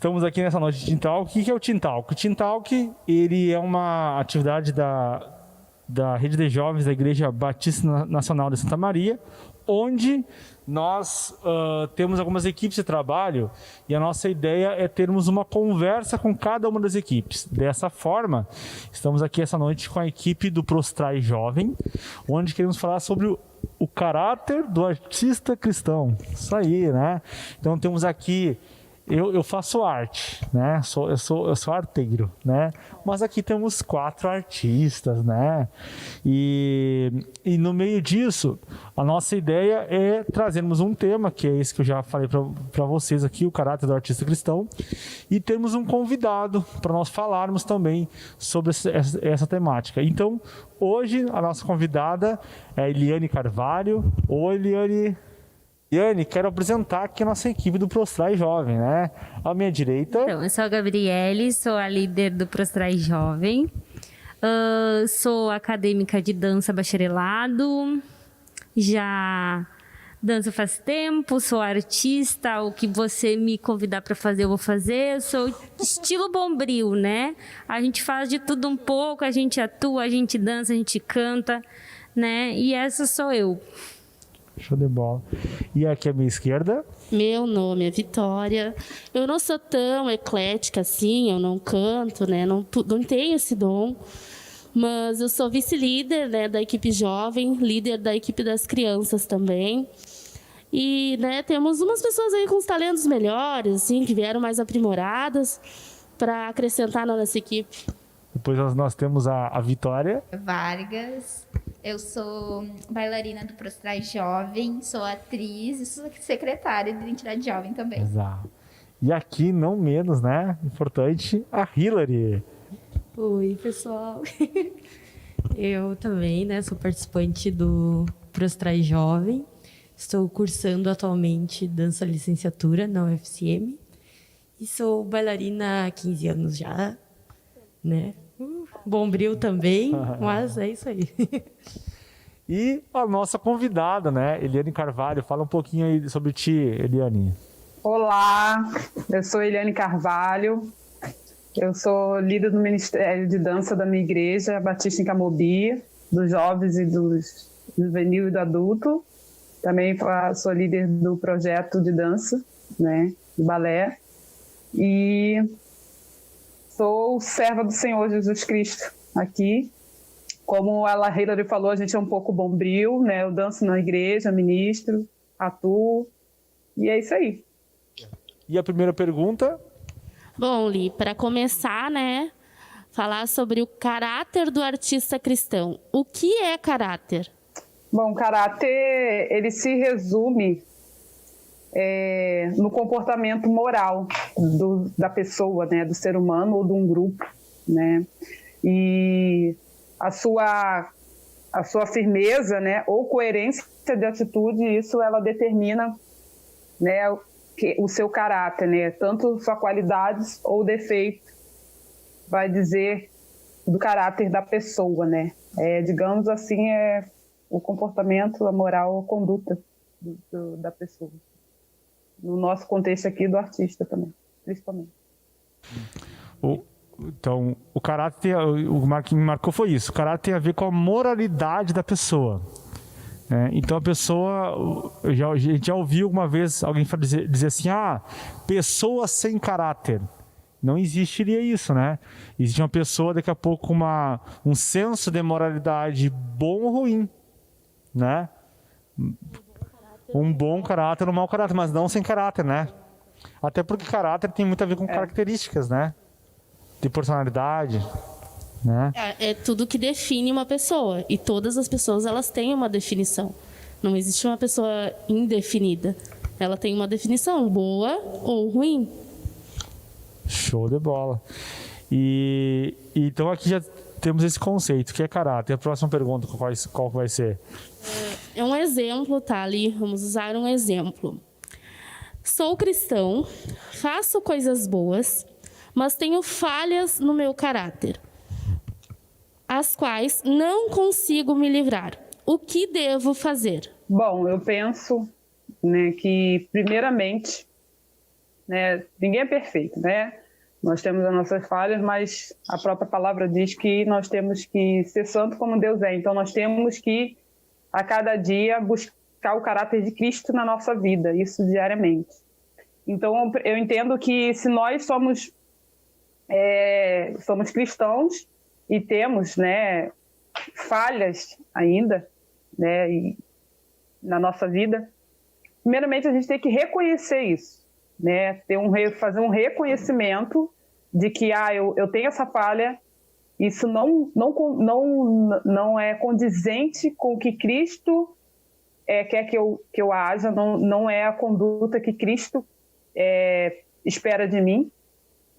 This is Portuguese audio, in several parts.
Estamos aqui nessa noite de Team Talk. O que é o Team Talk? O Team Talk, ele é uma atividade da Rede de Jovens da Igreja Batista Nacional de Santa Maria, onde nós temos algumas equipes de trabalho e a nossa ideia é termos uma conversa com cada uma das equipes. Dessa forma, estamos aqui essa noite com a equipe do Prostrai Jovem, onde queremos falar sobre o caráter do artista cristão. Isso aí, né? Então temos aqui... Eu faço arte, né? Eu sou arteiro, né? Mas aqui temos 4 artistas, né? E no meio disso, a nossa ideia é trazermos um tema, que é esse que eu já falei para vocês aqui, o caráter do artista cristão, e termos um convidado para nós falarmos também sobre essa temática. Então, hoje, a nossa convidada é a Eliane Carvalho. Oi, Eliane. Eliane, quero apresentar aqui a nossa equipe do Prostrai Jovem, né? À minha direita... Então, eu sou a Gabriele, sou a líder do Prostrai Jovem. Sou acadêmica de dança bacharelado. Já danço faz tempo, sou artista. O que você me convidar para fazer, eu vou fazer. Eu sou estilo Bombril, né? A gente faz de tudo um pouco, a gente atua, a gente dança, a gente canta, né? E essa sou eu. Show de bola. E aqui à minha esquerda? Meu nome é Vitória. Eu não sou tão eclética assim, eu não canto, né? Não tenho esse dom. Mas eu sou vice-líder, né, da equipe jovem, líder da equipe das crianças também. E, né, temos umas pessoas aí com os talentos melhores, assim, que vieram mais aprimoradas para acrescentar na nossa equipe. Depois nós temos a Vitória Vargas. Eu sou bailarina do Prostrai Jovem, sou atriz e sou secretária de Identidade Jovem também. Exato. E aqui, não menos, né? Importante, a Hilary. Oi, pessoal. Eu também, né? Sou participante do Prostrai Jovem. Estou cursando atualmente dança licenciatura na UFCM. E sou bailarina há 15 anos já, né? Bombril também, mas é isso aí. E a nossa convidada, né, Eliane Carvalho. Fala um pouquinho aí sobre ti, Eliane. Olá, eu sou Eliane Carvalho. Eu sou líder do Ministério de Dança da minha igreja, Batista em Camobi, dos jovens e dos juvenil e do adulto. Também sou líder do projeto de dança, né, de balé. E sou serva do Senhor Jesus Cristo aqui. Como a Hilary falou, a gente é um pouco bombril, né? Eu danço na igreja, ministro, atuo. E é isso aí. E a primeira pergunta? Bom, Li, para começar, né, falar sobre o caráter do artista cristão. O que é caráter? Bom, caráter, ele se resume no comportamento moral da pessoa, né, do ser humano ou de um grupo, né? E a sua firmeza, né, ou coerência de atitude, isso ela determina, né, o seu caráter, né, tanto sua qualidades ou defeito, vai dizer do caráter da pessoa, né? Digamos assim, o comportamento, a moral, a conduta da pessoa. No nosso contexto aqui do artista também, principalmente. Então, o caráter, o que me marcou foi isso. O caráter tem a ver com a moralidade da pessoa. Então, a pessoa... A gente já ouviu uma vez alguém dizer assim, pessoa sem caráter. Não existiria isso, né? Existe uma pessoa, daqui a pouco, com um senso de moralidade bom ou ruim, né? Um bom caráter, um mau caráter, mas não sem caráter, né? Até porque caráter tem muito a ver com características, né? De personalidade, né? É tudo que define uma pessoa. E todas as pessoas, elas têm uma definição. Não existe uma pessoa indefinida. Ela tem uma definição, boa ou ruim. Show de bola. E então aqui já temos esse conceito, que é caráter. A próxima pergunta, qual vai ser? É um exemplo, tá, Ali? Vamos usar um exemplo. Sou cristão, faço coisas boas, mas tenho falhas no meu caráter, as quais não consigo me livrar. O que devo fazer? Bom, eu penso, né, que, primeiramente, né? Ninguém é perfeito, né? Nós temos as nossas falhas, mas a própria palavra diz que nós temos que ser santo como Deus é. Então, nós temos que, a cada dia, buscar o caráter de Cristo na nossa vida, isso diariamente. Então, eu entendo que se nós somos cristãos e temos, né, falhas ainda, né, na nossa vida, primeiramente a gente tem que reconhecer isso, né, fazer um reconhecimento de que eu tenho essa falha, isso não é condizente com o que Cristo quer que eu haja, não é a conduta que Cristo espera de mim.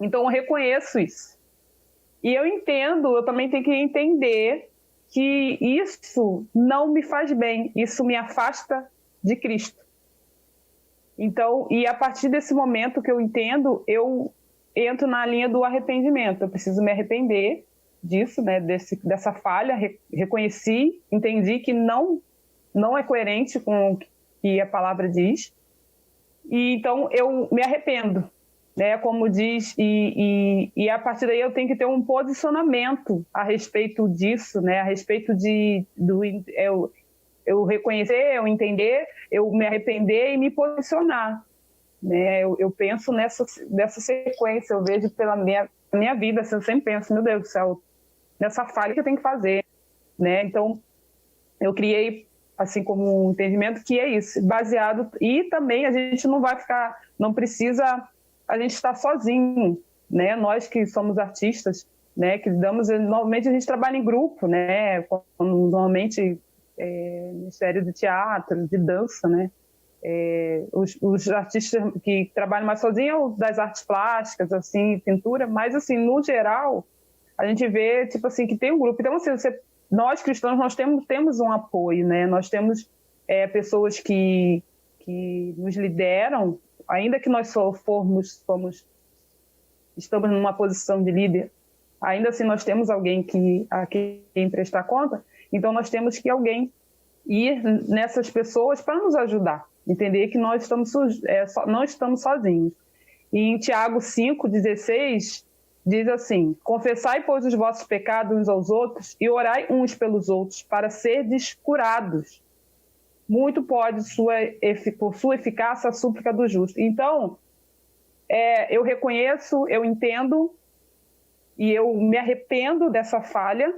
Então eu reconheço isso. E eu também tenho que entender que isso não me faz bem, isso me afasta de Cristo. Então, e a partir desse momento que eu entendo, eu entro na linha do arrependimento. Eu preciso me arrepender disso, né, dessa falha, reconheci, entendi que não é coerente com o que a palavra diz, e então eu me arrependo, né, como diz, e a partir daí eu tenho que ter um posicionamento a respeito disso, né, a respeito eu reconhecer, eu entender, eu me arrepender e me posicionar, né, eu penso nessa sequência, eu vejo pela minha vida, assim, eu sempre penso, meu Deus do céu, nessa falha que eu tenho que fazer, né, então eu criei, assim como um entendimento que é isso, baseado, e também a gente não precisa a gente estar sozinho, né, nós que somos artistas, né, que normalmente a gente trabalha em grupo, né, normalmente Ministério de Teatro, de dança, né, os artistas que trabalham mais sozinhos, das artes plásticas, assim, pintura, mas assim, no geral, a gente vê, tipo assim, que tem um grupo. Então, assim, nós cristãos, nós temos um apoio, né, nós temos pessoas que nos lideram, ainda que nós estamos numa posição de líder, ainda assim nós temos alguém a quem prestar conta, então nós temos que alguém ir nessas pessoas para nos ajudar, entender que nós não estamos sozinhos. E em Tiago 5,16 diz assim: confessai, pois, os vossos pecados uns aos outros e orai uns pelos outros para serdes curados. Muito pode, por sua eficácia, a súplica do justo. Então, eu reconheço, eu entendo e eu me arrependo dessa falha.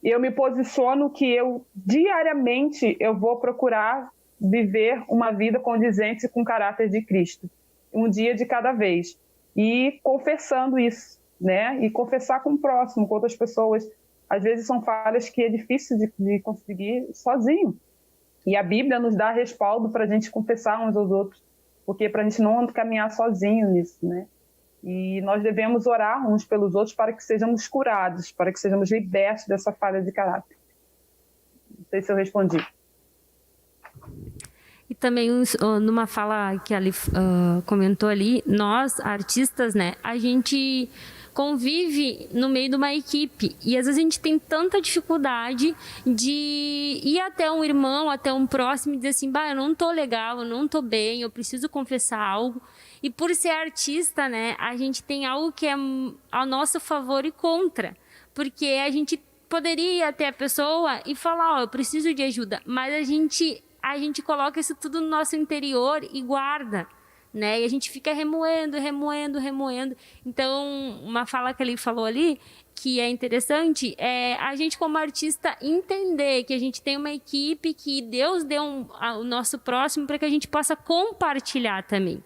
Eu me posiciono que diariamente eu vou procurar viver uma vida condizente com o caráter de Cristo, um dia de cada vez, e confessando isso, né? E confessar com o próximo, com outras pessoas. Às vezes são falhas que é difícil de conseguir sozinho, e a Bíblia nos dá respaldo para a gente confessar uns aos outros, porque para a gente não caminhar sozinho nisso, né? E nós devemos orar uns pelos outros para que sejamos curados, para que sejamos libertos dessa falha de caráter. Não sei se eu respondi. E também, numa fala que a Ali comentou ali, nós, artistas, né, a gente convive no meio de uma equipe. E às vezes a gente tem tanta dificuldade de ir até um irmão, até um próximo e dizer assim, eu não tô legal, eu não tô bem, eu preciso confessar algo. E por ser artista, né, a gente tem algo que é ao nosso favor e contra. Porque a gente poderia ir até a pessoa e falar, eu preciso de ajuda. Mas a gente coloca isso tudo no nosso interior e guarda, né? E a gente fica remoendo. Então, uma fala que ele falou ali, que é interessante, é a gente como artista entender que a gente tem uma equipe, que Deus deu ao nosso próximo para que a gente possa compartilhar também,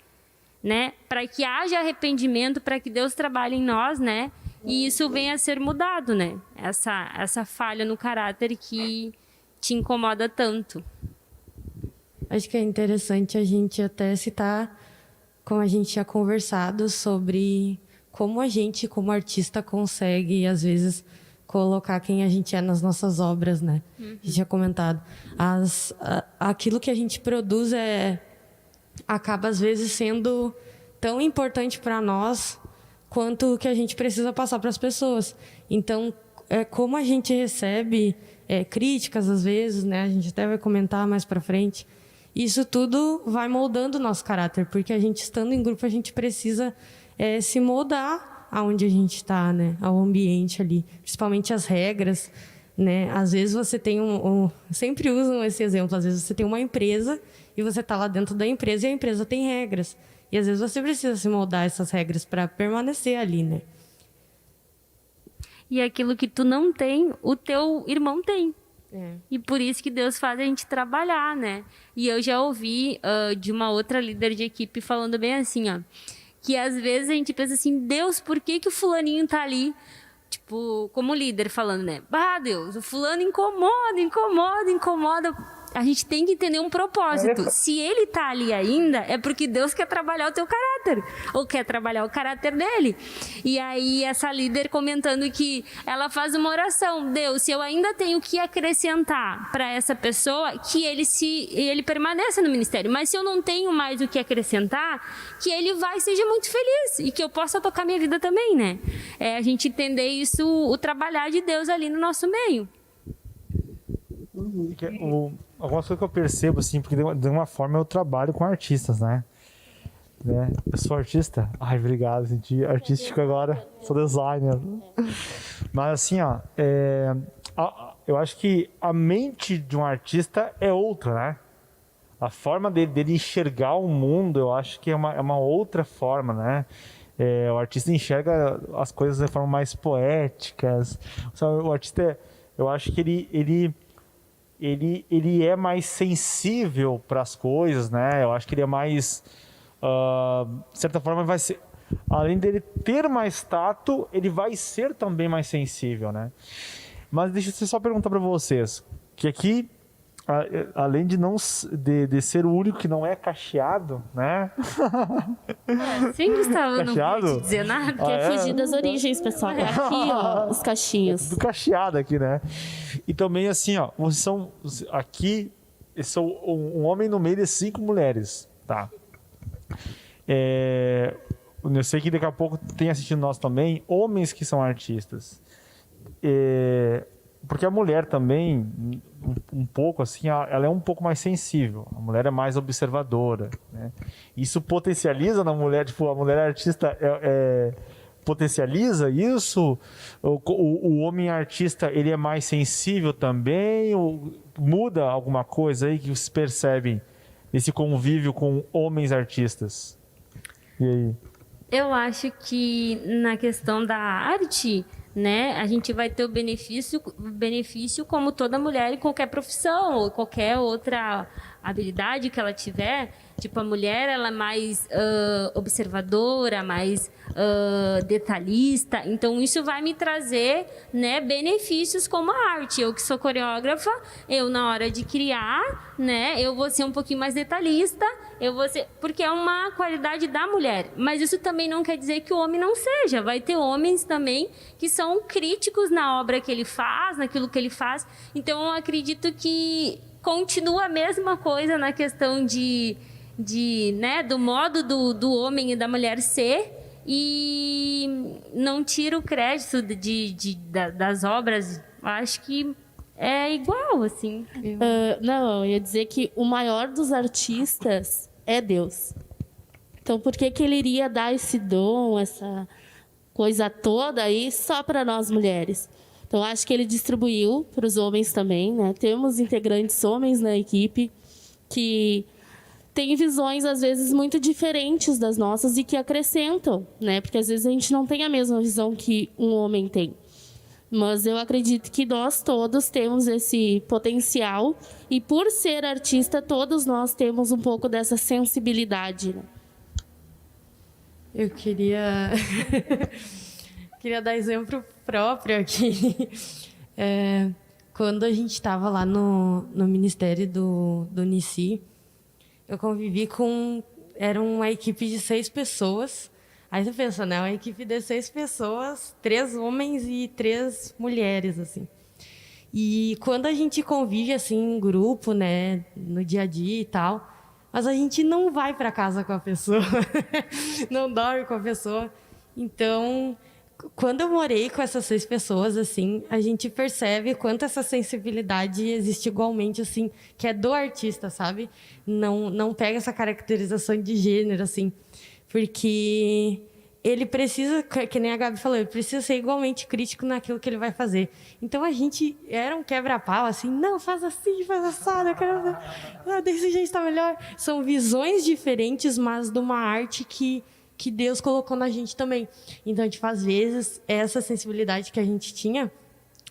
né? Para que haja arrependimento, para que Deus trabalhe em nós, né? E isso venha a ser mudado, né? Essa falha no caráter que te incomoda tanto. Acho que é interessante a gente até citar, como a gente tinha conversado, sobre como a gente, como artista, consegue, às vezes, colocar quem a gente é nas nossas obras, né? A gente tinha comentado. Aquilo que a gente produz acaba, às vezes, sendo tão importante para nós quanto o que a gente precisa passar para as pessoas. Então, como a gente recebe críticas, às vezes, né? A gente até vai comentar mais para frente. Isso tudo vai moldando o nosso caráter, porque a gente estando em grupo, a gente precisa se moldar aonde a gente está, né? Ao ambiente ali, principalmente as regras, né? Às vezes você tem sempre usam esse exemplo, às vezes você tem uma empresa e você está lá dentro da empresa e a empresa tem regras. E às vezes você precisa se moldar essas regras para permanecer ali, né? E aquilo que tu não tem, o teu irmão tem. É. E por isso que Deus faz a gente trabalhar, né? E eu já ouvi de uma outra líder de equipe falando bem assim, ó, que às vezes a gente pensa assim, Deus, por que o fulaninho tá ali? Tipo, como líder falando, né? Bah, Deus, o fulano incomoda. A gente tem que entender um propósito. Se ele tá ali ainda, é porque Deus quer trabalhar o teu caráter. Ou quer trabalhar o caráter dele. E aí, essa líder comentando que ela faz uma oração. Deus, se eu ainda tenho que acrescentar para essa pessoa, que ele permaneça no ministério. Mas se eu não tenho mais o que acrescentar, que ele seja muito feliz. E que eu possa tocar minha vida também, né? A gente entender isso, o trabalhar de Deus ali no nosso meio. Algumas coisas que eu percebo, assim, porque de uma forma eu trabalho com artistas, né? Eu sou artista? Ai, obrigado, senti artístico agora, sou designer. Mas assim, ó, eu acho que a mente de um artista é outra, né? A forma dele enxergar o mundo, eu acho que é uma outra forma, né? O artista enxerga as coisas de forma mais poéticas. O artista, eu acho que ele é mais sensível para as coisas, né? Eu acho que ele é mais, de certa forma, vai ser, além dele ter mais tato, ele vai ser também mais sensível, né? Mas deixa eu só perguntar para vocês, que aqui, além de ser o único que não é cacheado, né? Sim, Gustavo, não Cacheado? queria te dizer nada. Quer fugir das origens, pessoal. É aqui, ó, os cachinhos. Do cacheado aqui, né? E também assim, ó, vocês são aqui, eu sou um homem no meio de 5 mulheres, tá? Eu sei que daqui a pouco tem assistindo nós também homens que são artistas. Porque a mulher também, um pouco assim, ela é um pouco mais sensível. A mulher é mais observadora, né? Isso potencializa na mulher, tipo, a mulher artista potencializa isso? O homem artista, ele é mais sensível também? Ou muda alguma coisa aí que vocês percebem nesse convívio com homens artistas? E aí? Eu acho que na questão da arte, né, a gente vai ter o benefício como toda mulher em qualquer profissão ou qualquer outra habilidade que ela tiver. Tipo, a mulher, ela é mais observadora, mais detalhista. Então, isso vai me trazer, né, benefícios como a arte. Eu que sou coreógrafa, eu na hora de criar, né, eu vou ser um pouquinho mais detalhista, porque é uma qualidade da mulher. Mas isso também não quer dizer que o homem não seja. Vai ter homens também que são críticos na obra que ele faz, naquilo que ele faz. Então, eu acredito que continua a mesma coisa na questão né, do modo do homem e da mulher ser, e não tira o crédito das obras. Acho que é igual, assim. Não, eu ia dizer que o maior dos artistas é Deus. Então, por que ele iria dar esse dom, essa coisa toda aí só para nós mulheres? Então, acho que ele distribuiu para os homens também, né? Temos integrantes homens na equipe que têm visões, às vezes, muito diferentes das nossas e que acrescentam, né? Porque, às vezes, a gente não tem a mesma visão que um homem tem. Mas eu acredito que nós todos temos esse potencial e, por ser artista, todos nós temos um pouco dessa sensibilidade, né? Eu queria dar exemplo próprio aqui. Quando a gente estava lá no ministério do Unici, eu convivi era uma equipe de 6 pessoas. Aí você pensa, né? Uma equipe de 6 pessoas, 3 homens e 3 mulheres, assim. E quando a gente convive, assim, em grupo, né? No dia a dia e tal, mas a gente não vai para casa com a pessoa, não dorme com a pessoa. Então, quando eu morei com essas 6 pessoas, assim, a gente percebe quanto essa sensibilidade existe igualmente, assim, que é do artista, sabe? Não pega essa caracterização de gênero, assim, porque ele precisa, que nem a Gabi falou, ele precisa ser igualmente crítico naquilo que ele vai fazer. Então a gente era um quebra-pau, assim, não, faz assim, faz assado, eu quero... desse jeito está melhor. São visões diferentes, mas de uma arte que Deus colocou na gente também. Então, tipo, às vezes, essa sensibilidade que a gente tinha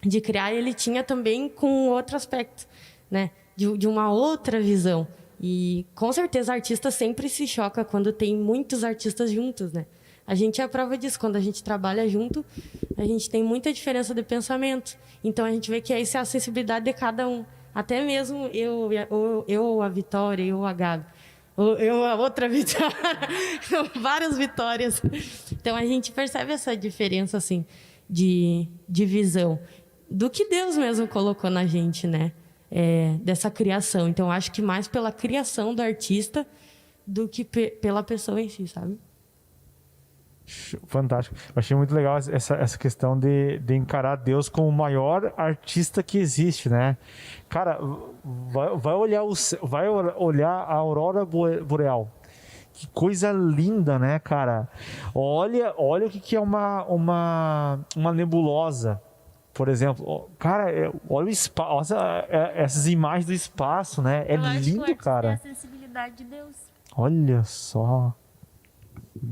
de criar, ele tinha também com outro aspecto, né? De uma outra visão. E, com certeza, artista sempre se choca quando tem muitos artistas juntos, né? A gente é a prova disso. Quando a gente trabalha junto, a gente tem muita diferença de pensamento. Então, a gente vê que essa é a sensibilidade de cada um. Até mesmo eu a Vitória, eu a Gabi. Eu a outra vitória. Várias vitórias. Então, a gente percebe essa diferença, assim, de visão. Do que Deus mesmo colocou na gente, né? Dessa criação. Então, acho que mais pela criação do artista do que pela pessoa em si, sabe? Fantástico. Eu achei muito legal essa questão de encarar Deus como o maior artista que existe, né? Cara, vai olhar a aurora boreal. Que coisa linda, né, cara? Olha o que é uma nebulosa, por exemplo. Cara, olha o espaço, essas imagens do espaço, né? É lindo, cara. É a sensibilidade de Deus. Olha só.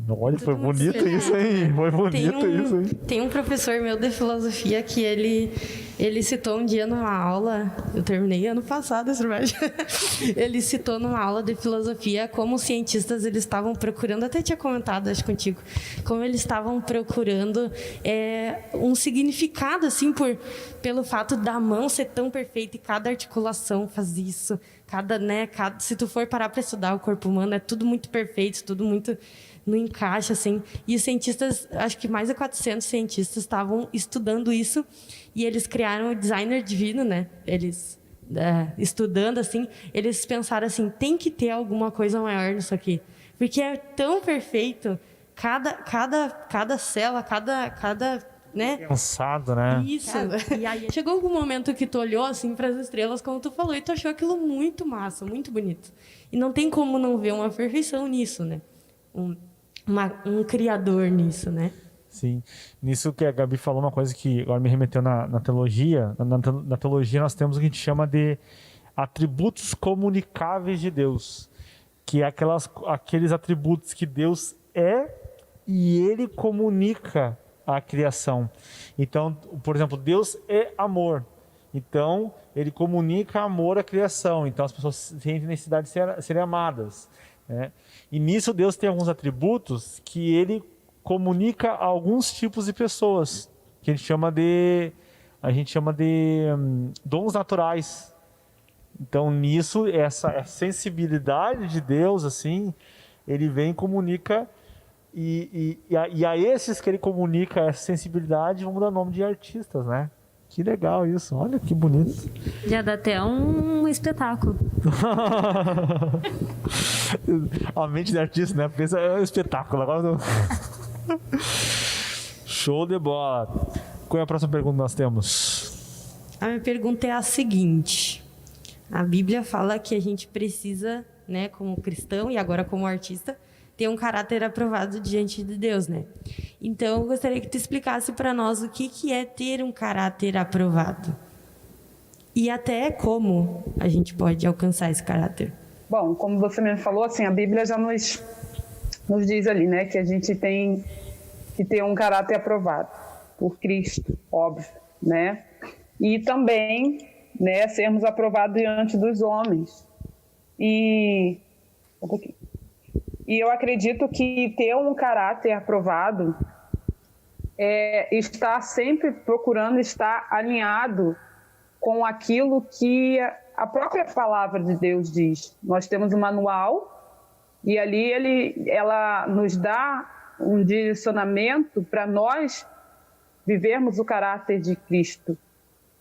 Olha, foi bonito isso, hein? Foi bonito isso, hein? Tem um professor meu de filosofia que ele citou um dia numa aula, eu terminei ano passado esse trabalho, ele citou numa aula de filosofia como os cientistas eles estavam procurando, até tinha comentado, acho contigo, como eles estavam procurando um significado, assim, pelo fato da mão ser tão perfeita e cada articulação faz isso, se tu for parar para estudar o corpo humano, é tudo muito perfeito, tudo muito no encaixe, assim. E os cientistas, acho que mais de 400 cientistas estavam estudando isso e eles criaram o designer divino, né? Eles, estudando, assim, eles pensaram assim, tem que ter alguma coisa maior nisso aqui. Porque é tão perfeito, cada célula, cada né? Pensado, né? Isso. E aí, chegou algum momento que tu olhou assim para as estrelas, como tu falou, e tu achou aquilo muito massa, muito bonito. E não tem como não ver uma perfeição nisso, né? Um criador nisso, né? Sim. Nisso que a Gabi falou, uma coisa que agora me remeteu na teologia. Na teologia nós temos o que a gente chama de atributos comunicáveis de Deus. Que é aqueles atributos que Deus é e Ele comunica à criação. Então, por exemplo, Deus é amor. Então, Ele comunica amor à criação. Então, as pessoas sentem necessidade de serem amadas, né? E nisso Deus tem alguns atributos que Ele comunica a alguns tipos de pessoas, que a gente chama de dons naturais. Então nisso, essa sensibilidade de Deus, assim, Ele vem e comunica, e a esses que Ele comunica essa sensibilidade, vamos dar nome de artistas, né? Que legal isso, olha que bonito. Já dá até um espetáculo. A mente de artista, né? Pensa, é um espetáculo. Agora show de bola. Qual é a próxima pergunta que nós temos? A minha pergunta é a seguinte. A Bíblia fala que a gente precisa, né, como cristão e agora como artista, ter um caráter aprovado diante de Deus, né? Então, eu gostaria que tu explicasse para nós o que é ter um caráter aprovado. E até como a gente pode alcançar esse caráter. Bom, como você mesmo falou, assim, a Bíblia já nos diz ali, né, que a gente tem que ter um caráter aprovado por Cristo, óbvio, né? E também, né, sermos aprovados diante dos homens. E eu acredito que ter um caráter aprovado é estar sempre procurando estar alinhado com aquilo que a própria palavra de Deus diz. Nós temos um manual e ali ela nos dá um direcionamento para nós vivermos o caráter de Cristo.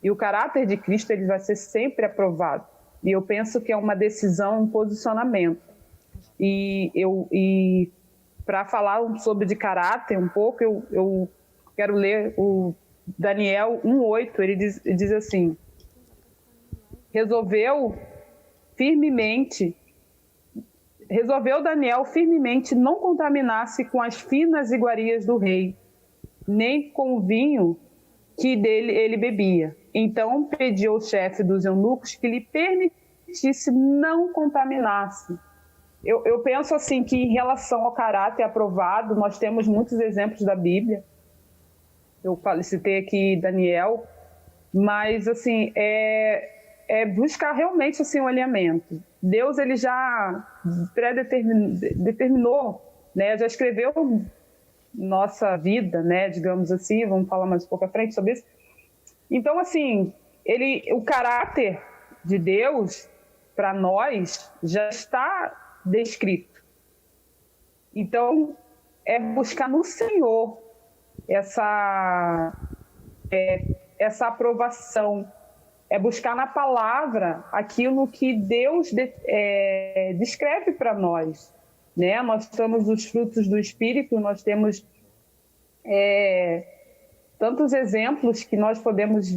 E o caráter de Cristo ele vai ser sempre aprovado. E eu penso que é uma decisão, um posicionamento. E para falar sobre de caráter um pouco, eu quero ler o Daniel 1:8, ele diz assim: resolveu Daniel firmemente não contaminar-se com as finas iguarias do rei, nem com o vinho que dele ele bebia. Então pediu ao chefe dos eunucos que lhe permitisse não contaminar-se. Eu penso assim que em relação ao caráter aprovado, nós temos muitos exemplos da Bíblia. Eu citei aqui Daniel, mas assim, buscar realmente assim, um alinhamento. Deus ele já determinou, né, já escreveu nossa vida, né, digamos assim, vamos falar mais um pouco à frente sobre isso. Então, assim, o caráter de Deus para nós já está descrito. Então, é buscar no Senhor essa aprovação, é buscar na palavra aquilo que Deus descreve para nós, né? Nós temos os frutos do Espírito, nós temos tantos exemplos que nós podemos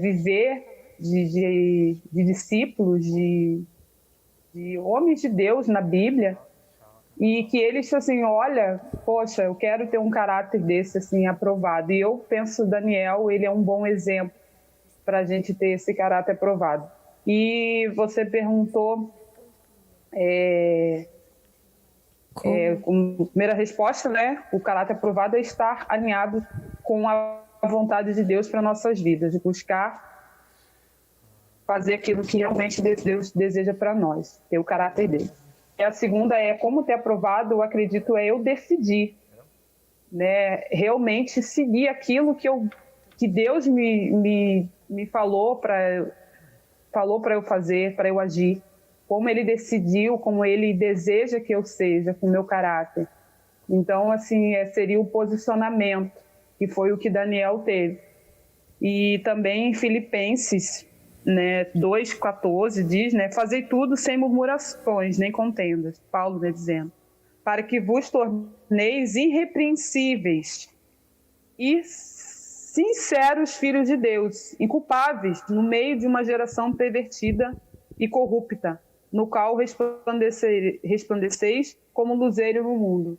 viver de discípulos, de homens de Deus na Bíblia, e que eles assim, olha, poxa, eu quero ter um caráter desse assim aprovado. E eu penso, Daniel, ele é um bom exemplo para a gente ter esse caráter aprovado. E você perguntou, como primeira resposta, né? O caráter aprovado é estar alinhado com a vontade de Deus para nossas vidas, de buscar fazer aquilo que realmente Deus deseja para nós, ter o caráter dele. E a segunda como ter aprovado, eu acredito, eu decidir, né? Realmente seguir aquilo que Deus me falou para eu fazer, para eu agir, como ele decidiu, como ele deseja que eu seja, com o meu caráter. Então, assim, seria o posicionamento, que foi o que Daniel teve. E também em Filipenses, né, 2:14 diz, né, fazei tudo sem murmurações nem contendas, Paulo, né, dizendo, para que vos torneis irrepreensíveis e sinceros filhos de Deus, inculpáveis no meio de uma geração pervertida e corrupta, no qual resplandeceis como luzeiro no mundo.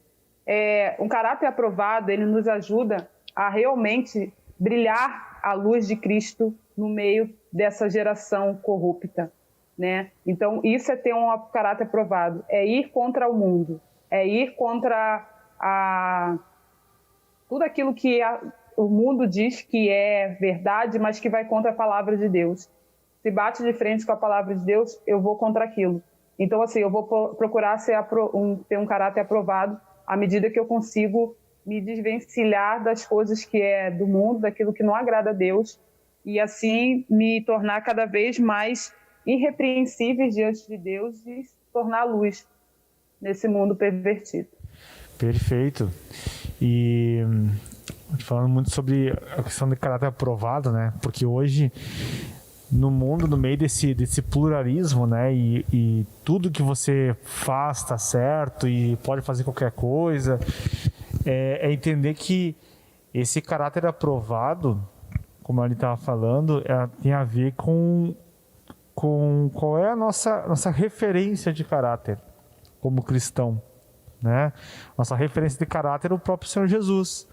Um caráter aprovado, ele nos ajuda a realmente brilhar a luz de Cristo no meio dessa geração corrupta, né? Então, isso é ter um caráter aprovado, é ir contra o mundo, é ir contra tudo aquilo que o mundo diz que é verdade, mas que vai contra a palavra de Deus. Se bate de frente com a palavra de Deus, eu vou contra aquilo. Então, assim, eu vou procurar ter um caráter aprovado à medida que eu consigo me desvencilhar das coisas que é do mundo, daquilo que não agrada a Deus, e assim me tornar cada vez mais irrepreensíveis diante de Deus e tornar luz nesse mundo pervertido. Perfeito. E falando muito sobre a questão de caráter aprovado, né? Porque hoje, no mundo, no meio desse pluralismo, né? E tudo que você faz está certo e pode fazer qualquer coisa, é entender que esse caráter aprovado, como ele estava falando, tem a ver com qual é a nossa referência de caráter como cristão, né? Nossa referência de caráter é o próprio Senhor Jesus.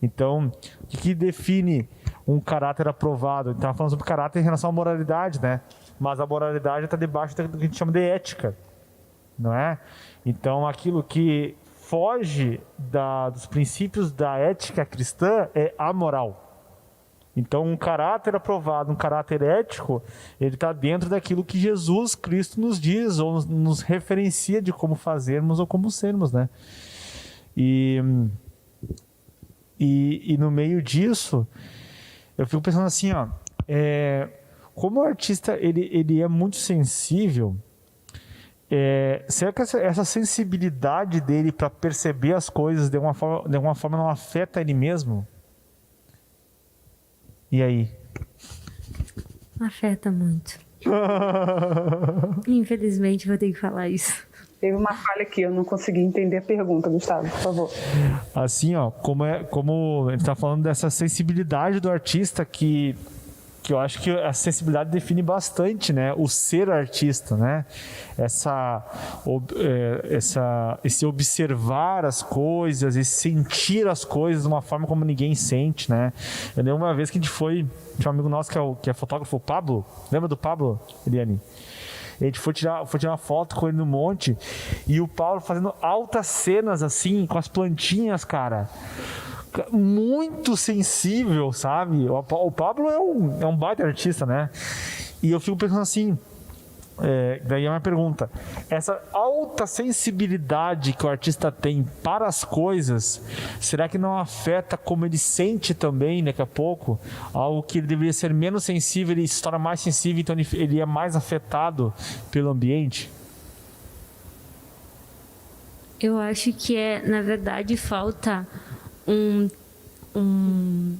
Então, o que define um caráter aprovado? Estava falando sobre caráter em relação à moralidade, né? Mas a moralidade está debaixo do que a gente chama de ética, não é? Então, aquilo que foge dos princípios da ética cristã é amoral. Então, um caráter aprovado, um caráter ético, ele está dentro daquilo que Jesus Cristo nos diz ou nos referencia de como fazermos ou como sermos, né? E no meio disso, eu fico pensando assim, como o artista ele é muito sensível, será que essa sensibilidade dele para perceber as coisas de alguma forma não afeta ele mesmo? E aí? Afeta muito. Infelizmente, vou ter que falar isso. Teve uma falha aqui, eu não consegui entender a pergunta, Gustavo, por favor. Assim, ó, como a gente tá falando dessa sensibilidade do artista que eu acho que a sensibilidade define bastante, né, o ser artista, né, esse observar as coisas e sentir as coisas de uma forma como ninguém sente, né. Eu lembro uma vez que tinha um amigo nosso que é fotógrafo, o Pablo, lembra do Pablo, Eliane? A gente foi tirar uma foto com ele no monte e o Paulo fazendo altas cenas assim, com as plantinhas, cara. Muito sensível, sabe? O Pablo é um baita artista, né? E eu fico pensando assim, daí é uma pergunta, essa alta sensibilidade que o artista tem para as coisas, será que não afeta como ele sente também daqui a pouco? Algo que ele deveria ser menos sensível, ele se torna mais sensível, então ele é mais afetado pelo ambiente? Eu acho que na verdade, falta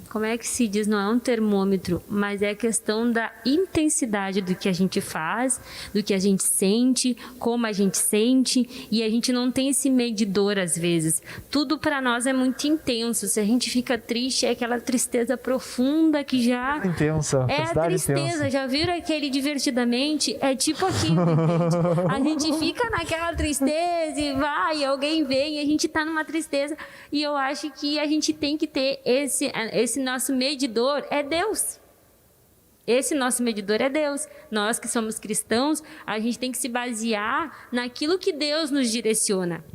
como é que se diz? Não é um termômetro, mas é a questão da intensidade do que a gente faz, do que a gente sente, como a gente sente, e a gente não tem esse medidor às vezes. Tudo para nós é muito intenso. Se a gente fica triste, é aquela tristeza profunda que já... Intensa. É a tristeza. Intensa. Já viram aquele Divertidamente? É tipo aquilo, entende? A gente fica naquela tristeza e vai, alguém vem, e a gente tá numa tristeza. E eu acho que a gente tem que ter esse nosso medidor é Deus. Esse nosso medidor é Deus. Nós que somos cristãos, a gente tem que se basear naquilo que Deus nos direciona,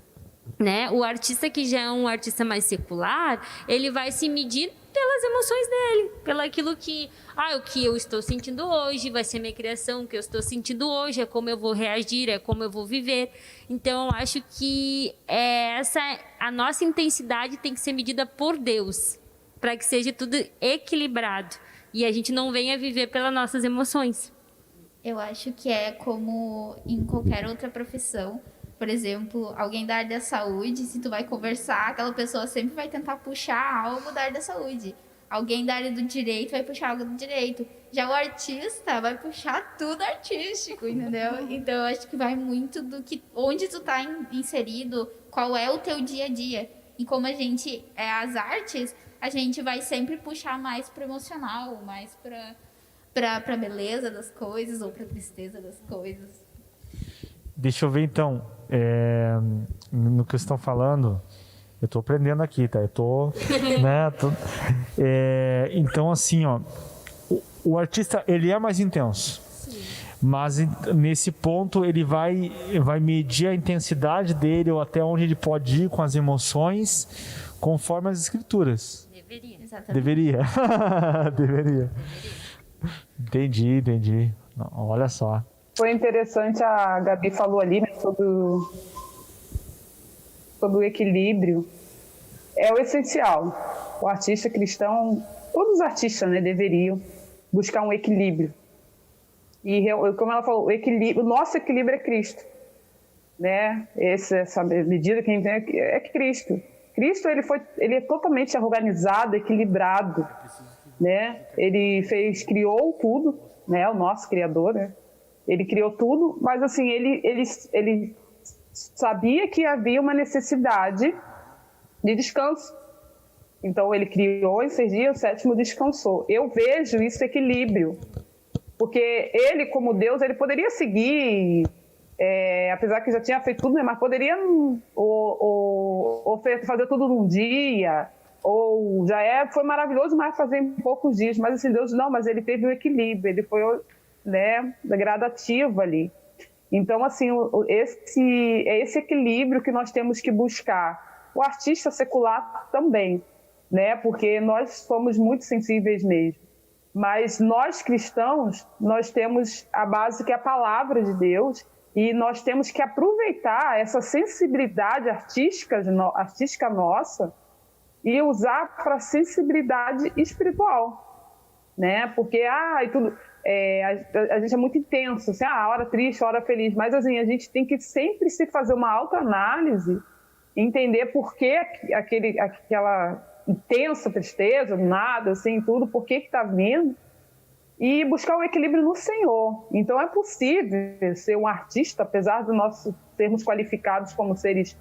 né? O artista que já é um artista mais secular, ele vai se medir pelas emoções dele, pelo aquilo que, o que eu estou sentindo hoje, vai ser minha criação, o que eu estou sentindo hoje, é como eu vou reagir, é como eu vou viver. Então, eu acho que a nossa intensidade tem que ser medida por Deus, para que seja tudo equilibrado e a gente não venha viver pelas nossas emoções. Eu acho que é como em qualquer outra profissão. Por exemplo, alguém da área da saúde, se tu vai conversar, aquela pessoa sempre vai tentar puxar algo da área da saúde. Alguém da área do direito vai puxar algo do direito. Já o artista vai puxar tudo artístico, entendeu? Então, eu acho que vai muito do que onde tu tá inserido, qual é o teu dia a dia. E como a gente as artes, a gente vai sempre puxar mais pro emocional, mais pra beleza das coisas ou pra tristeza das coisas. Deixa eu ver então, no que vocês estão falando, eu estou aprendendo aqui, tá? Eu estou, né? Então assim, ó, o artista ele é mais intenso, mas nesse ponto ele vai medir a intensidade dele ou até onde ele pode ir com as emoções, conforme as escrituras. Deveria. Exatamente. Deveria. Deveria. Entendi. Não, olha só. Foi interessante, a Gabi falou ali, né, sobre o equilíbrio. É o essencial. O artista cristão, todos os artistas, né, deveriam buscar um equilíbrio. E, como ela falou, o nosso equilíbrio é Cristo. Né? Essa medida que a gente tem é Cristo. Cristo ele é totalmente organizado, equilibrado. Né? Ele criou tudo, né? O nosso Criador, né? Ele criou tudo, mas assim, ele sabia que havia uma necessidade de descanso. Então, ele criou em 6 dias, o 7º descansou. Eu vejo esse equilíbrio, porque ele, como Deus, ele poderia seguir, apesar que já tinha feito tudo, né, mas poderia fazer tudo num dia, ou foi maravilhoso, mas fazer em poucos dias. Mas assim, Deus não, mas ele teve o equilíbrio, ele foi, né, gradativo ali. Então, assim, esse equilíbrio que nós temos que buscar. O artista secular também, né, porque nós somos muito sensíveis mesmo. Mas nós cristãos, nós temos a base que é a palavra de Deus, e nós temos que aproveitar essa sensibilidade artística nossa e usar para sensibilidade espiritual, né? Porque a gente é muito intenso, assim, hora triste, hora feliz, mas assim, a gente tem que sempre se fazer uma autoanálise, entender por que aquela intensa tristeza, nada, assim, tudo, por que está vindo, e buscar o equilíbrio no Senhor. Então é possível ser um artista, apesar de nós sermos qualificados como seres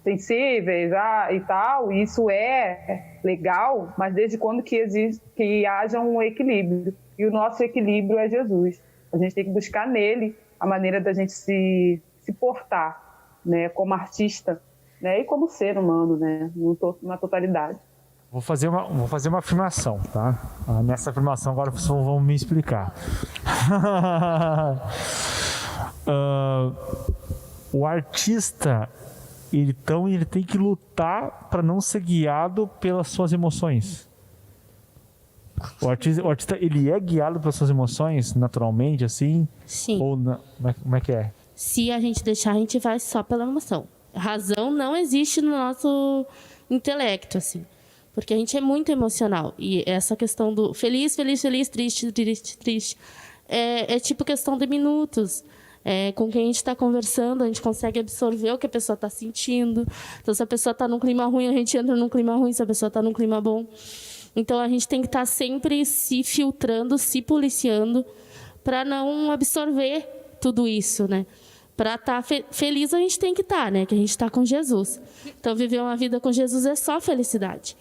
sensíveis e tal, e isso é legal, mas desde quando que haja um equilíbrio. E o nosso equilíbrio é Jesus. A gente tem que buscar nele a maneira da gente se portar, né, como artista, né, e como ser humano, né, na totalidade. Vou fazer uma afirmação, tá? Nessa afirmação agora vocês vão me explicar. O artista, ele tem que lutar para não ser guiado pelas suas emoções. O artista, ele é guiado pelas suas emoções naturalmente, assim? Sim. Ou não? Como é que é? Se a gente deixar, a gente vai só pela emoção. Razão não existe no nosso intelecto, assim. Porque a gente é muito emocional. E essa questão do feliz, feliz, feliz, triste, triste, triste, é tipo questão de minutos. Com quem a gente está conversando, a gente consegue absorver o que a pessoa está sentindo. Então, se a pessoa está num clima ruim, a gente entra num clima ruim. Se a pessoa está num clima bom. Então, a gente tem que estar sempre se filtrando, se policiando, para não absorver tudo isso, né? Para estar feliz, a gente tem que estar, né? Que a gente está com Jesus. Então, viver uma vida com Jesus é só felicidade.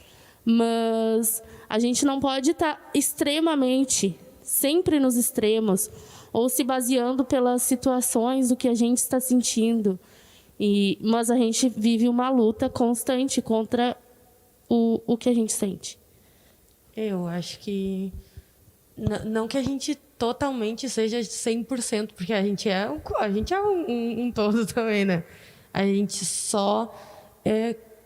Mas a gente não pode estar extremamente, sempre nos extremos, ou se baseando pelas situações do que a gente está sentindo. Mas a gente vive uma luta constante contra o que a gente sente. Eu acho que... Não que a gente totalmente seja 100%, porque a gente é um todo também, né? A gente só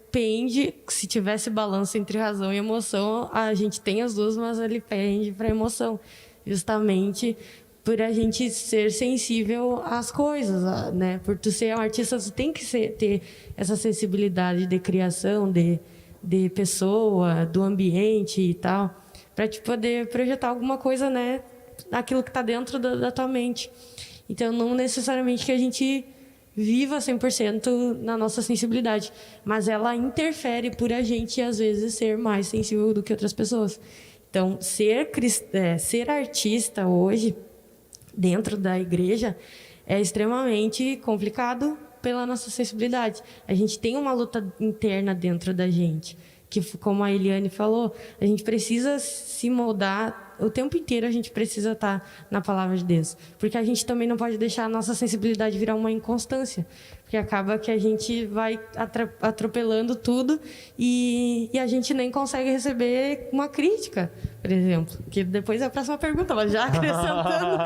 pende, se tivesse balanço entre razão e emoção, a gente tem as duas, mas ele pende para a emoção. Justamente por a gente ser sensível às coisas, né? Por tu ser um artista, tu tem que ter essa sensibilidade de criação, de pessoa, do ambiente e tal, para te poder projetar alguma coisa, né? Aquilo que está dentro da tua mente. Então, não necessariamente que a gente viva 100% na nossa sensibilidade, mas ela interfere por a gente, às vezes, ser mais sensível do que outras pessoas. Então, ser artista hoje, dentro da igreja, é extremamente complicado pela nossa sensibilidade. A gente tem uma luta interna dentro da gente, que, como a Eliane falou, a gente precisa se moldar o tempo inteiro, a gente precisa estar na palavra de Deus, porque a gente também não pode deixar a nossa sensibilidade virar uma inconstância, porque acaba que a gente vai atropelando tudo e a gente nem consegue receber uma crítica, por exemplo, que depois é a próxima pergunta, mas já acrescentando,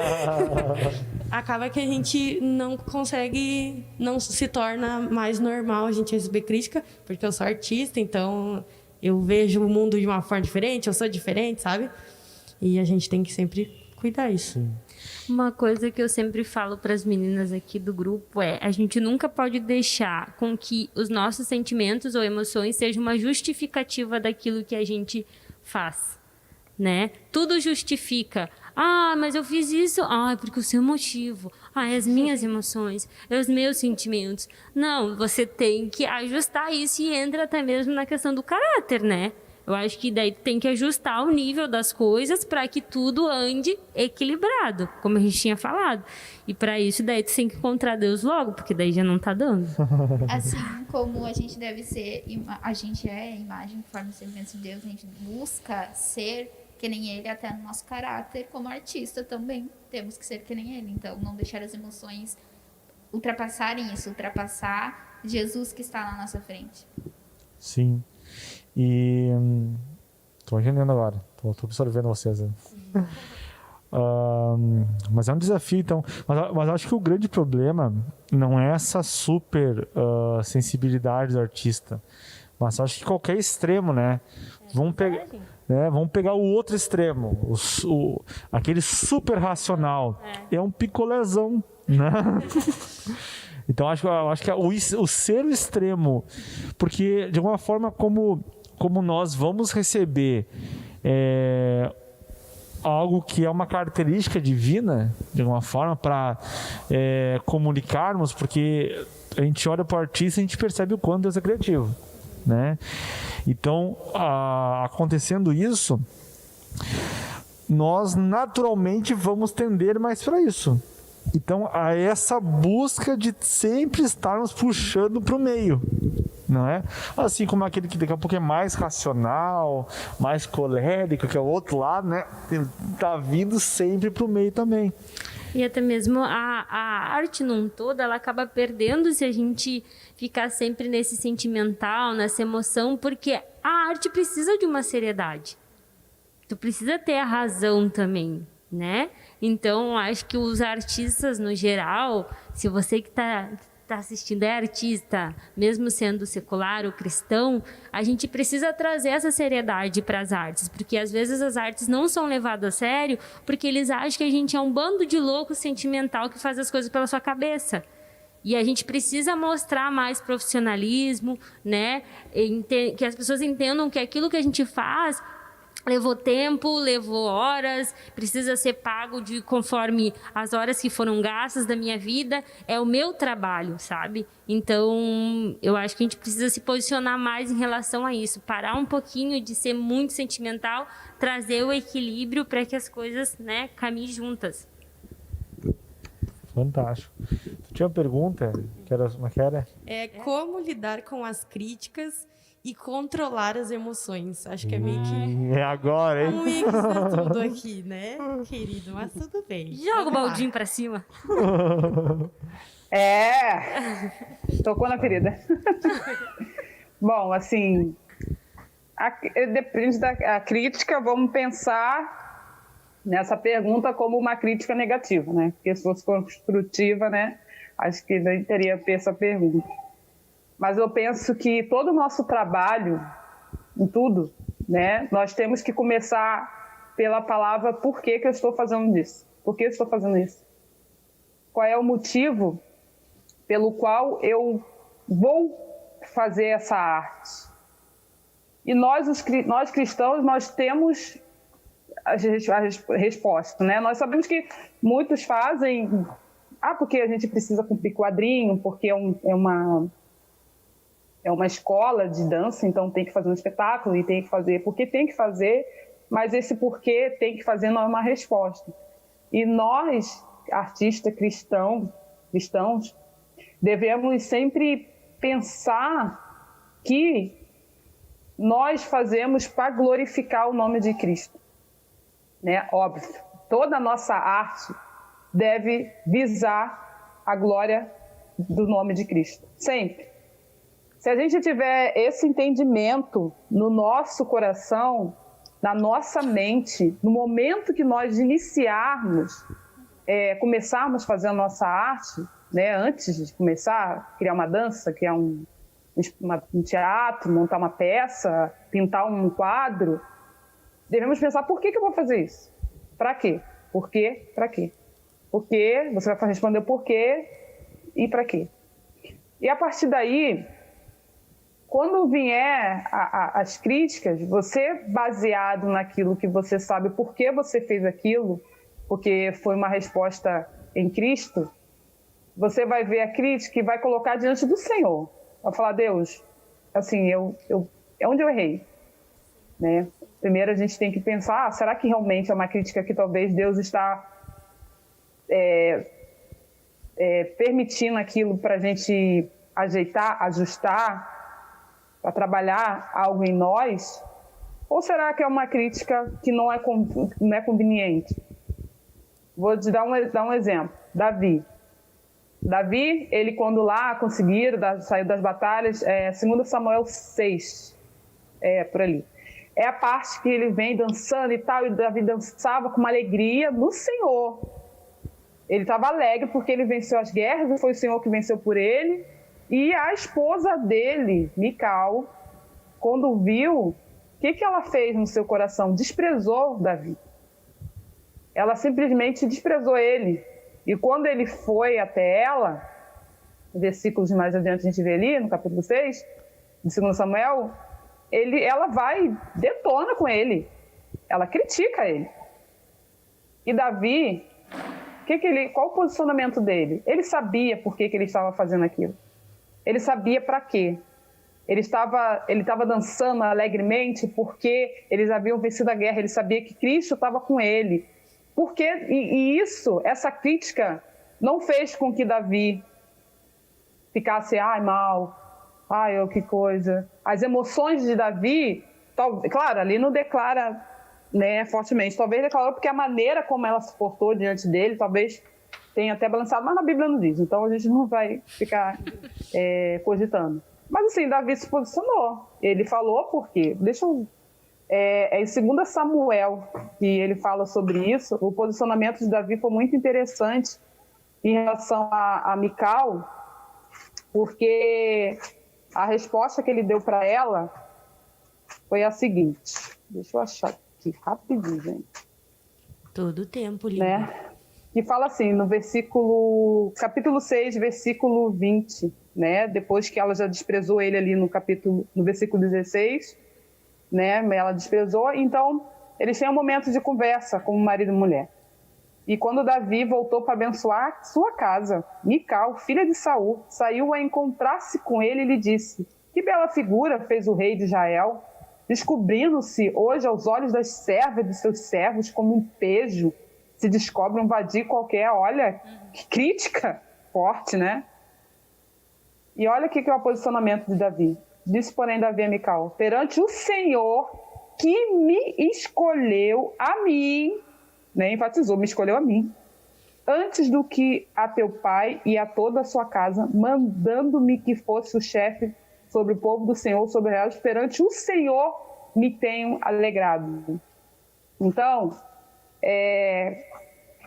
acaba que a gente não consegue, não se torna mais normal a gente receber crítica, porque eu sou artista, então eu vejo o mundo de uma forma diferente, eu sou diferente, sabe? E a gente tem que sempre cuidar isso. Sim. Uma coisa que eu sempre falo para as meninas aqui do grupo a gente nunca pode deixar com que os nossos sentimentos ou emoções sejam uma justificativa daquilo que a gente faz, né? Tudo justifica. Mas eu fiz isso. É porque o seu motivo. É as minhas emoções, é os meus sentimentos. Não, você tem que ajustar isso e entra até mesmo na questão do caráter, né? Eu acho que daí tem que ajustar o nível das coisas para que tudo ande equilibrado, como a gente tinha falado. E para isso, daí tu tem que encontrar Deus logo, porque daí já não tá dando. Assim como a gente deve ser, a gente é a imagem, forma e semelhança de Deus, a gente busca ser que nem Ele até no nosso caráter, como artista também temos que ser que nem Ele. Então, não deixar as emoções ultrapassarem isso, ultrapassar Jesus que está na nossa frente. Sim. E estou entendendo agora, estou absorvendo vocês. Mas é um desafio, então. Mas eu acho que o grande problema não é essa super sensibilidade do artista, mas acho que qualquer extremo, né? Vamos pegar o outro extremo, aquele super racional. É um picolézão, né? Então eu acho que o ser o extremo, porque de alguma forma como nós vamos receber algo que é uma característica divina, de alguma forma, para comunicarmos, porque a gente olha para o artista e a gente percebe o quanto Deus é criativo, né? Então, acontecendo isso, nós naturalmente vamos tender mais para isso. Então, a essa busca de sempre estarmos puxando para o meio, não é? Assim como aquele que daqui a pouco é mais racional, mais colérico, que é o outro lado, né? Tá vindo sempre para o meio também. E até mesmo a arte num todo, ela acaba perdendo se a gente ficar sempre nesse sentimental, nessa emoção, porque a arte precisa de uma seriedade. Tu precisa ter a razão também, né? Então, acho que os artistas, no geral, se você que está assistindo é artista, mesmo sendo secular ou cristão, a gente precisa trazer essa seriedade para as artes, porque às vezes as artes não são levadas a sério porque eles acham que a gente é um bando de louco sentimental que faz as coisas pela sua cabeça. E a gente precisa mostrar mais profissionalismo, né? Que as pessoas entendam que aquilo que a gente faz levou tempo, levou horas, precisa ser pago de conforme as horas que foram gastas da minha vida, é o meu trabalho, sabe? Então, eu acho que a gente precisa se posicionar mais em relação a isso, parar um pouquinho de ser muito sentimental, trazer o equilíbrio para que as coisas, né, caminhem juntas. Fantástico. Tu tinha uma pergunta? Como era? Como lidar com as críticas e controlar as emoções. Acho que é meio que É agora, hein? um mix de tudo aqui, né, querido? Mas tudo bem. Joga o baldinho para cima. Tocou na ferida. Bom, assim, depende da crítica, vamos pensar nessa pergunta como uma crítica negativa, né? Porque se fosse construtiva, né, acho que nem teria essa pergunta. Mas eu penso que todo o nosso trabalho, em tudo, né, nós temos que começar pela palavra por que eu estou fazendo isso? Por que eu estou fazendo isso? Qual é o motivo pelo qual eu vou fazer essa arte? E nós cristãos, nós temos a resposta, né? Nós sabemos que muitos fazem, porque a gente precisa cumprir quadrinho, porque é uma escola de dança, então tem que fazer um espetáculo e tem que fazer porque tem que fazer, mas esse porquê tem que fazer não é uma resposta. E nós, artistas cristãos, devemos sempre pensar que nós fazemos para glorificar o nome de Cristo. Né? Óbvio, toda a nossa arte deve visar a glória do nome de Cristo, sempre. Se a gente tiver esse entendimento no nosso coração, na nossa mente, no momento que nós iniciarmos, começarmos a fazer a nossa arte, né, antes de começar a criar uma dança, criar um teatro, montar uma peça, pintar um quadro, devemos pensar, por que eu vou fazer isso? Para quê? Por quê? Para quê? Por quê? Você vai responder o porquê e para quê. E a partir daí, quando vier as críticas, você, baseado naquilo que você sabe, por que você fez aquilo, porque foi uma resposta em Cristo, você vai ver a crítica e vai colocar diante do Senhor. Vai falar, Deus, assim, é onde eu errei. Né? Primeiro a gente tem que pensar, será que realmente é uma crítica que talvez Deus está permitindo aquilo para a gente ajeitar, ajustar, para trabalhar algo em nós? Ou será que é uma crítica que não é conveniente? Vou te dar um exemplo. Davi, ele quando lá conseguiram, saiu das batalhas, 2 Samuel 6, por ali. É a parte que ele vem dançando e tal, e Davi dançava com uma alegria no Senhor. Ele estava alegre porque ele venceu as guerras, e foi o Senhor que venceu por ele. E a esposa dele, Mical, quando viu, o que ela fez no seu coração? Desprezou Davi. Ela simplesmente desprezou ele. E quando ele foi até ela, versículos mais adiante a gente vê ali, no capítulo 6, de 2 Samuel, ela vai, detona com ele. Ela critica ele. E Davi, qual o posicionamento dele? Ele sabia por que ele estava fazendo aquilo. Ele sabia para quê. ele estava dançando alegremente porque eles haviam vencido a guerra, ele sabia que Cristo estava com ele. Porque, essa crítica não fez com que Davi ficasse, mal, que coisa. As emoções de Davi, claro, ali não declara, né, fortemente, talvez declarou porque a maneira como ela se portou diante dele, talvez tenha até balançado, mas na Bíblia não diz, então a gente não vai ficar cogitando. Mas assim, Davi se posicionou, ele falou por quê? Em 2 Samuel, que ele fala sobre isso, o posicionamento de Davi foi muito interessante em relação a Mical, porque a resposta que ele deu para ela foi a seguinte, deixa eu achar aqui rapidinho, gente. Todo o tempo, Lívia. Né? Que fala assim, no capítulo 6, versículo 20, né? Depois que ela já desprezou ele ali no versículo 16, né? Ela desprezou, então eles têm um momento de conversa como marido e mulher. E quando Davi voltou para abençoar sua casa, Mical, filha de Saul, saiu a encontrar-se com ele e lhe disse: que bela figura fez o rei de Israel, descobrindo-se hoje aos olhos das servas e de seus servos como um pejo, se descobre um vadio qualquer. Olha, que crítica forte, né? E olha aqui que é o posicionamento de Davi. Disse, porém, Davi a Mical: perante o Senhor que me escolheu a mim, né? Enfatizou, me escolheu a mim, antes do que a teu pai e a toda a sua casa, mandando-me que fosse o chefe sobre o povo do Senhor, sobre elas, perante o Senhor me tenho alegrado. Então,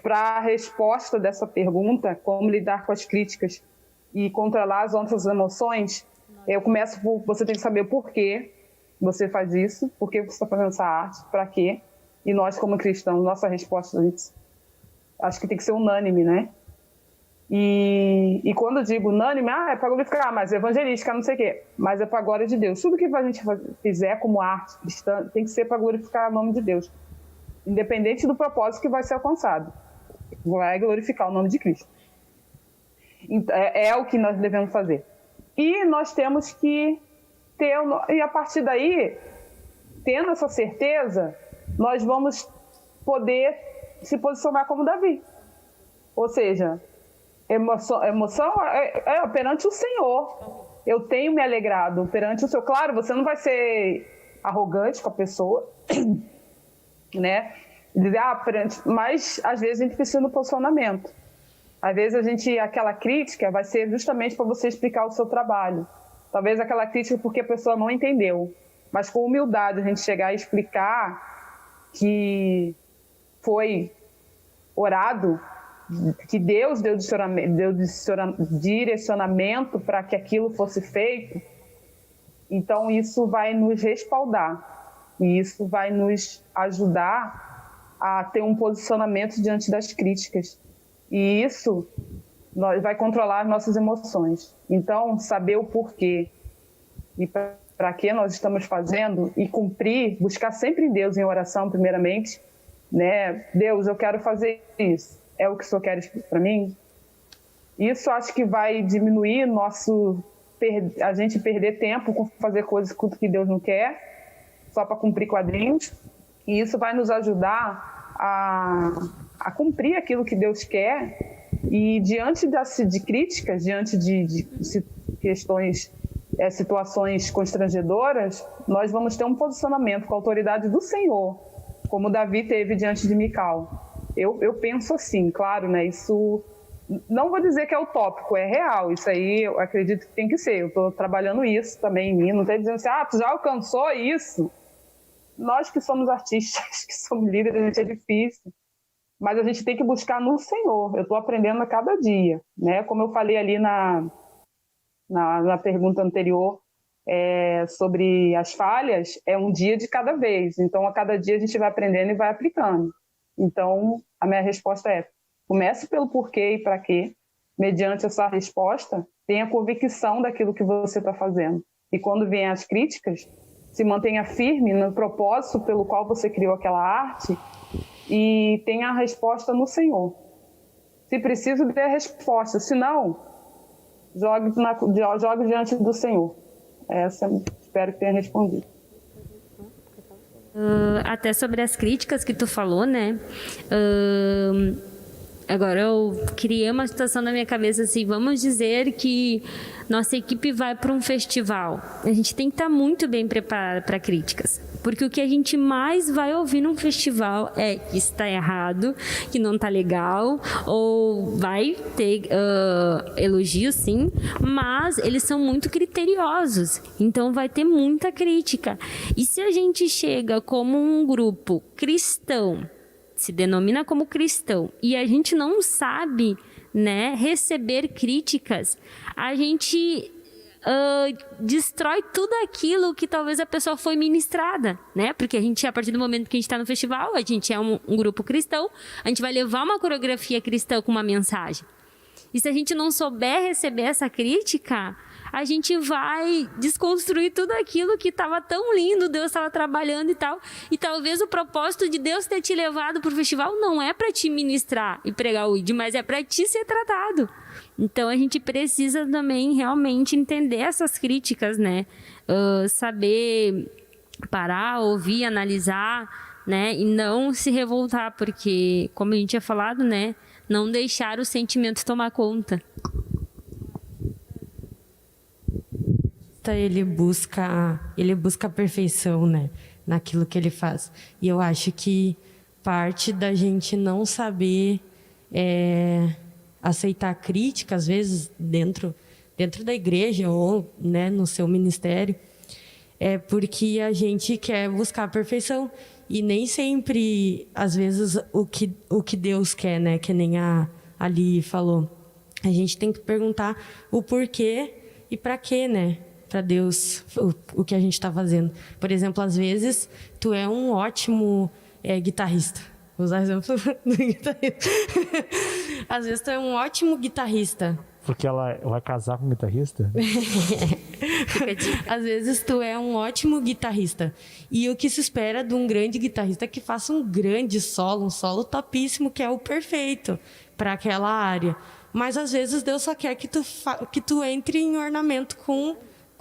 para a resposta dessa pergunta, como lidar com as críticas e controlar as nossas emoções, eu começo por você tem que saber o porquê você faz isso, por que você está fazendo essa arte, para quê. E nós, como cristãos, nossa resposta, acho que tem que ser unânime, né? E quando eu digo unânime, é para glorificar, mas evangelística, não sei o quê, mas é para a glória de Deus. Tudo que a gente fizer como arte cristã tem que ser para glorificar o nome de Deus, independente do propósito que vai ser alcançado. Vai glorificar o nome de Cristo. É o que nós devemos fazer. E nós temos que ter, e a partir daí, tendo essa certeza, nós vamos poder se posicionar como Davi. Ou seja, emoção perante o Senhor. Eu tenho me alegrado perante o Senhor. Claro, você não vai ser arrogante com a pessoa, né? Dizer, mas às vezes a gente precisa do posicionamento. Às vezes aquela crítica vai ser justamente para você explicar o seu trabalho. Talvez aquela crítica porque a pessoa não entendeu. Mas com humildade a gente chegar e explicar que foi orado, que Deus deu direcionamento para que aquilo fosse feito. Então isso vai nos respaldar. E isso vai nos ajudar a ter um posicionamento diante das críticas. E isso vai controlar as nossas emoções. Então, saber o porquê e para que nós estamos fazendo e cumprir, buscar sempre em Deus em oração, primeiramente, né? Deus, eu quero fazer isso. É o que o Senhor quer para mim? Isso acho que vai diminuir a gente perder tempo com fazer coisas que Deus não quer, só para cumprir quadrinhos. E isso vai nos ajudar a cumprir aquilo que Deus quer. E diante de críticas, diante de questões, situações constrangedoras, nós vamos ter um posicionamento com a autoridade do Senhor, como Davi teve diante de Mical. Eu penso assim, claro, né? Isso não vou dizer que é utópico, é real. Isso aí eu acredito que tem que ser. Eu estou trabalhando isso também em mim. Não estou dizendo assim, tu já alcançou isso. Nós que somos artistas, que somos líderes, a gente é difícil. Mas a gente tem que buscar no Senhor. Eu estou aprendendo a cada dia, né? Como eu falei ali na pergunta anterior sobre as falhas, é um dia de cada vez. Então, a cada dia a gente vai aprendendo e vai aplicando. Então, a minha resposta comece pelo porquê e para quê. Mediante essa resposta, tenha convicção daquilo que você está fazendo. E quando vêm as críticas, se mantenha firme no propósito pelo qual você criou aquela arte e tenha a resposta no Senhor. Se preciso, dê a resposta. Se não, jogue diante do Senhor. Essa, espero que tenha respondido. Até sobre as críticas que tu falou, né? Agora eu criei uma situação na minha cabeça assim, vamos dizer que nossa equipe vai para um festival. A gente tem que estar muito bem preparado para críticas. Porque o que a gente mais vai ouvir num festival é que está errado, que não está legal, ou vai ter elogios, sim, mas eles são muito criteriosos, então vai ter muita crítica. E se a gente chega como um grupo cristão, se denomina como cristão, e a gente não sabe, né, receber críticas, a gente destrói tudo aquilo que talvez a pessoa foi ministrada, né? Porque a gente, a partir do momento que a gente está no festival, a gente é um grupo cristão, a gente vai levar uma coreografia cristã com uma mensagem. E se a gente não souber receber essa crítica, a gente vai desconstruir tudo aquilo que estava tão lindo, Deus estava trabalhando e tal. E talvez o propósito de Deus ter te levado para o festival não é para te ministrar e pregar o ID, mas é para te ser tratado. Então a gente precisa também realmente entender essas críticas, né? Saber parar, ouvir, analisar, né? E não se revoltar, porque, como a gente tinha falado, né? Não deixar o sentimento tomar conta. Ele busca a perfeição, né, naquilo que ele faz. E eu acho que parte da gente não saber aceitar crítica, às vezes, dentro da igreja ou, né, no seu ministério, é porque a gente quer buscar a perfeição. E nem sempre, às vezes, o que Deus quer, né, que nem a Ali falou. A gente tem que perguntar o porquê e para quê, né? Para Deus o que a gente está fazendo. Por exemplo, às vezes tu é um ótimo guitarrista. Vou usar exemplo do guitarrista. Às vezes tu é um ótimo guitarrista. Porque ela vai casar com um guitarrista? Às vezes tu é um ótimo guitarrista. E o que se espera de um grande guitarrista é que faça um grande solo, um solo topíssimo, que é o perfeito para aquela área. Mas às vezes Deus só quer que tu entre em ornamento com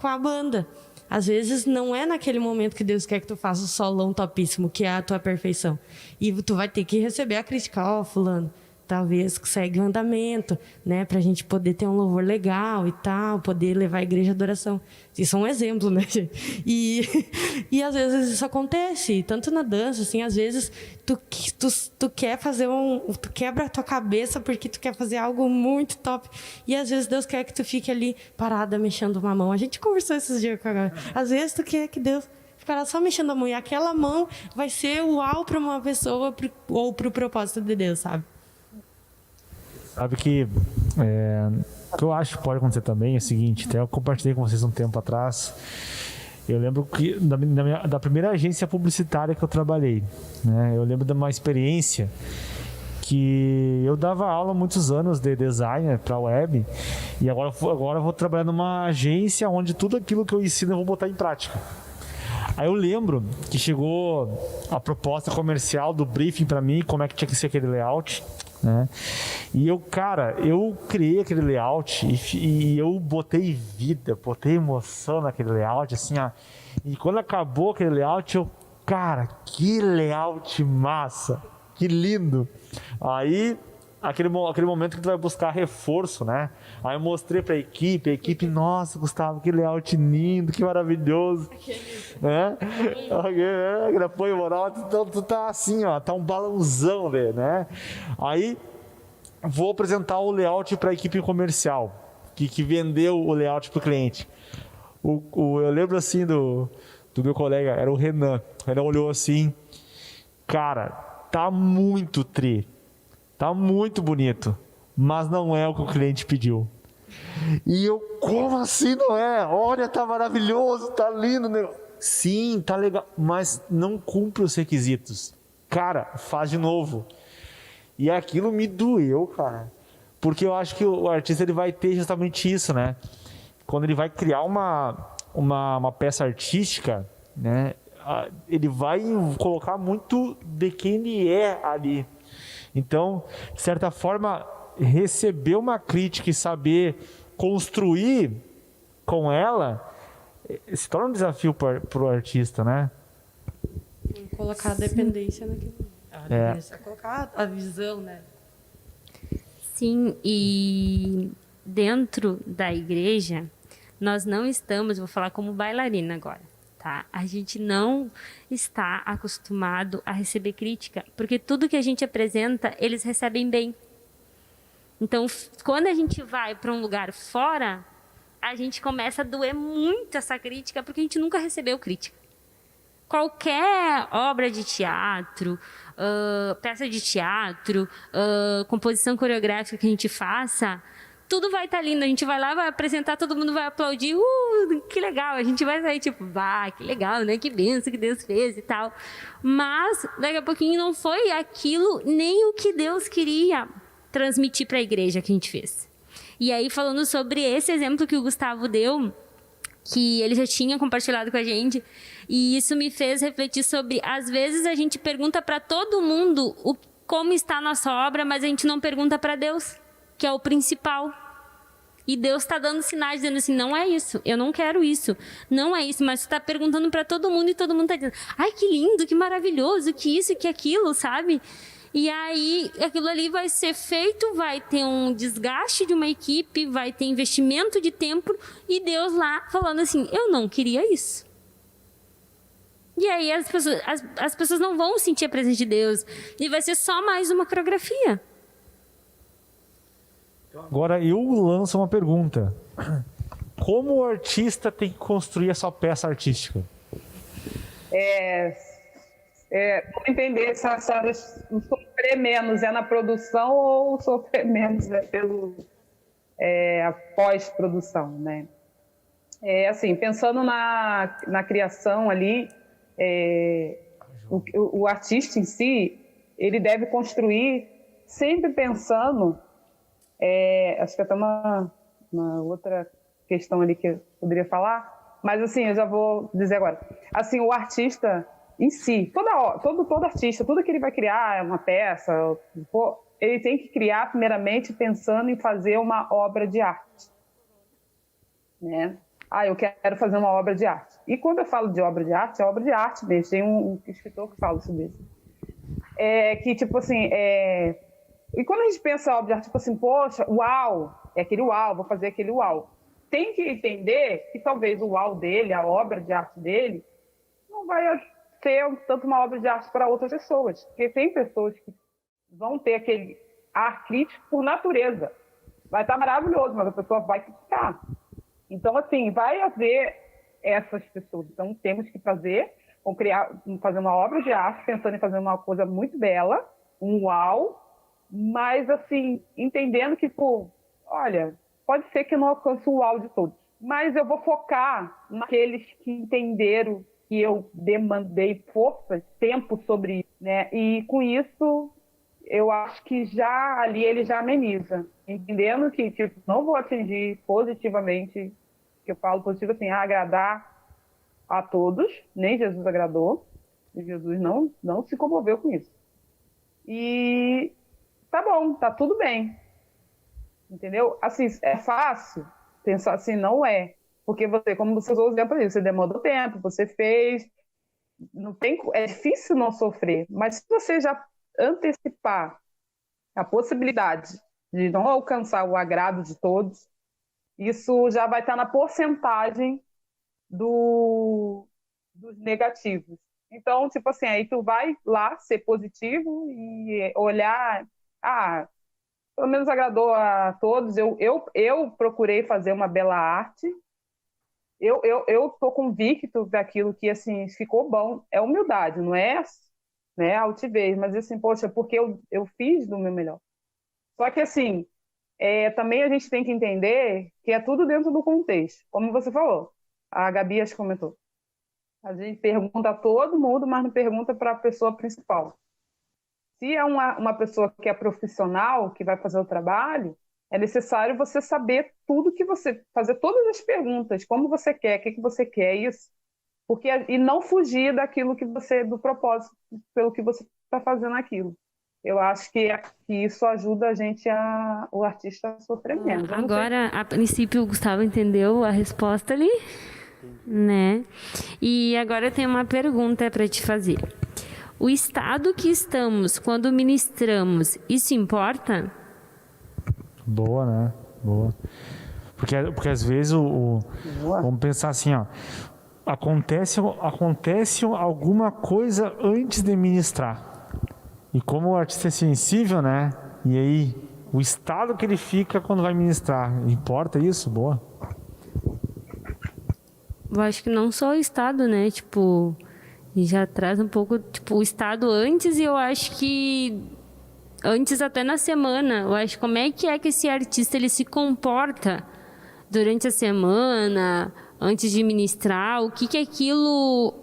a banda. Às vezes não é naquele momento que Deus quer que tu faça o solão topíssimo, que é a tua perfeição. E tu vai ter que receber a crítica, fulano, talvez segue o andamento, né, pra gente poder ter um louvor legal e tal, poder levar a igreja à adoração. Isso é um exemplo, né, gente? E às vezes isso acontece, tanto na dança, assim, às vezes tu quer fazer tu quebra a tua cabeça porque tu quer fazer algo muito top, e às vezes Deus quer que tu fique ali parada, mexendo uma mão. A gente conversou esses dias com a galera. Às vezes tu quer que Deus ficará só mexendo a mão, e aquela mão vai ser uau para uma pessoa ou para o propósito de Deus, sabe? Sabe que o que eu acho que pode acontecer também é o seguinte, até eu compartilhei com vocês um tempo atrás. Eu lembro que da primeira agência publicitária que eu trabalhei, né? Eu lembro de uma experiência que eu dava aula há muitos anos de design para web, e agora eu vou trabalhar numa agência onde tudo aquilo que eu ensino eu vou botar em prática. Aí eu lembro que chegou a proposta comercial do briefing para mim, como é que tinha que ser aquele layout, né? E eu criei aquele layout e eu botei vida, botei emoção naquele layout, assim, ó. E quando acabou aquele layout, cara, que layout massa, que lindo. Aí, aquele momento que tu vai buscar reforço, né? Aí eu mostrei pra equipe, nossa, Gustavo, que layout lindo, que maravilhoso. Né? Aquele apoio moral, tu tá assim, ó, tá um balãozão, né? Aí, vou apresentar o layout pra equipe comercial, que vendeu o layout pro cliente. Eu lembro assim do meu colega, era o Renan. O Renan olhou assim, cara, tá muito tá muito bonito, mas não é o que o cliente pediu. E eu, como assim não é? Olha, tá maravilhoso, tá lindo, né? Sim, tá legal, mas não cumpre os requisitos. Cara, faz de novo. E aquilo me doeu, cara, porque eu acho que o artista ele vai ter justamente isso, né? Quando ele vai criar uma peça artística, né? Ele vai colocar muito de quem ele é ali. Então, de certa forma, receber uma crítica e saber construir com ela se torna um desafio para o artista, né? Colocar a dependência naquilo. Colocar a visão, né? Sim, e dentro da igreja, nós não estamos, vou falar como bailarina agora, tá? A gente não está acostumado a receber crítica, porque tudo que a gente apresenta, eles recebem bem. Então, quando a gente vai para um lugar fora, a gente começa a doer muito essa crítica, porque a gente nunca recebeu crítica. Qualquer obra de teatro, peça de teatro, composição coreográfica que a gente faça, tudo vai estar lindo. A gente vai lá, vai apresentar, todo mundo vai aplaudir. Que legal. A gente vai sair tipo, que legal, né? Que benção que Deus fez e tal. Mas, daqui a pouquinho, não foi aquilo nem o que Deus queria transmitir para a igreja que a gente fez. E aí, falando sobre esse exemplo que o Gustavo deu, que ele já tinha compartilhado com a gente, e isso me fez refletir sobre, às vezes a gente pergunta para todo mundo como está a nossa obra, mas a gente não pergunta para Deus, que é o principal. E Deus está dando sinais, dizendo assim, não é isso, eu não quero isso, não é isso, mas você está perguntando para todo mundo e todo mundo está dizendo, ai, que lindo, que maravilhoso, que isso, que aquilo, sabe? E aí, aquilo ali vai ser feito, vai ter um desgaste de uma equipe, vai ter investimento de tempo, e Deus lá falando assim, eu não queria isso. E aí as pessoas não vão sentir a presença de Deus, e vai ser só mais uma coreografia. Agora eu lanço uma pergunta. Como o artista tem que construir a sua peça artística? Vamos entender se o sofrer menos é na produção ou o sofrer menos é a pós-produção, né? Assim, pensando na criação ali, o artista em si, ele deve construir sempre pensando, acho que até uma outra questão ali que eu poderia falar, mas assim, eu já vou dizer agora. Assim, o artista em si, todo artista, tudo que ele vai criar, uma peça, ele tem que criar primeiramente pensando em fazer uma obra de arte, né? Eu quero fazer uma obra de arte. E quando eu falo de obra de arte, é obra de arte mesmo. Tem um escritor que fala sobre isso. Que tipo assim, e quando a gente pensa em obra de arte, tipo assim, poxa, uau, é aquele uau, vou fazer aquele uau. Tem que entender que talvez o uau dele, a obra de arte dele, não vai ser tanto uma obra de arte para outras pessoas. Porque tem pessoas que vão ter aquele ar crítico por natureza. Vai estar maravilhoso, mas a pessoa vai criticar. Então, assim, vai haver essas pessoas. Então, temos que fazer uma obra de arte, pensando em fazer uma coisa muito bela, um uau, mas, assim, entendendo que, olha, pode ser que eu não alcance o uau de todos, mas eu vou focar naqueles que entenderam que eu demandei força, tempo sobre isso, né? E com isso, eu acho que já ali ele já ameniza, entendendo que tipo, não vou atingir positivamente, que eu falo positivo assim, agradar a todos, nem Jesus agradou, e Jesus não se comoveu com isso. E tá bom, tá tudo bem, entendeu? Assim, é fácil pensar assim, não é. Porque você, como você usou o exemplo aí, você demandou tempo, você fez, é difícil não sofrer, mas se você já antecipar a possibilidade de não alcançar o agrado de todos, isso já vai estar na porcentagem dos negativos. Então, tipo assim, aí tu vai lá ser positivo e olhar, pelo menos agradou a todos, eu procurei fazer uma bela arte, eu tô convicto daquilo que, assim, ficou bom. É humildade, não é, né, altivez, mas assim, poxa, porque eu fiz do meu melhor. Só que, assim, também a gente tem que entender que é tudo dentro do contexto. Como você falou, a Gabi acho que comentou. A gente pergunta a todo mundo, mas não pergunta para a pessoa principal. Se é uma pessoa que é profissional, que vai fazer o trabalho, é necessário você saber fazer todas as perguntas, como você quer, o que você quer, isso. E não fugir do propósito, pelo que você está fazendo aquilo. Eu acho que isso ajuda a gente, o artista a sofrer menos. Agora, a princípio, o Gustavo entendeu a resposta ali, né? E agora eu tenho uma pergunta para te fazer. O estado que estamos quando ministramos, isso importa? Boa, né? Boa. Porque às vezes vamos pensar assim, ó, acontece alguma coisa antes de ministrar. E como o artista é sensível, né? E aí, o estado que ele fica quando vai ministrar, importa isso? Boa. Eu acho que não só o estado, né? Tipo, já traz um pouco, tipo, o estado antes, e eu acho que antes até na semana, eu acho como é que esse artista ele se comporta durante a semana, antes de ministrar, o que aquilo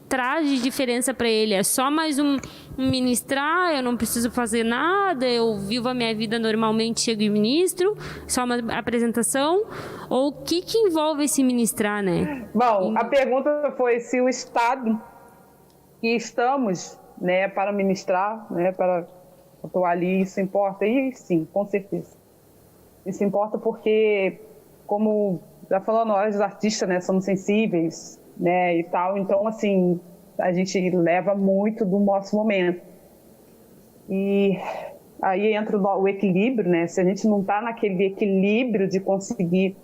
traz de diferença para ele. É só mais um ministrar, eu não preciso fazer nada, eu vivo a minha vida normalmente, chego e ministro, só uma apresentação, ou o que envolve esse ministrar, né? Bom, a pergunta foi se o estado que estamos, né, para ministrar, né, para atuar ali, isso importa? E sim, com certeza. Isso importa porque, como já falou, nós artistas, né, somos sensíveis, né, e tal. Então, assim, a gente leva muito do nosso momento. E aí entra o equilíbrio, né? Se a gente não está naquele equilíbrio de conseguir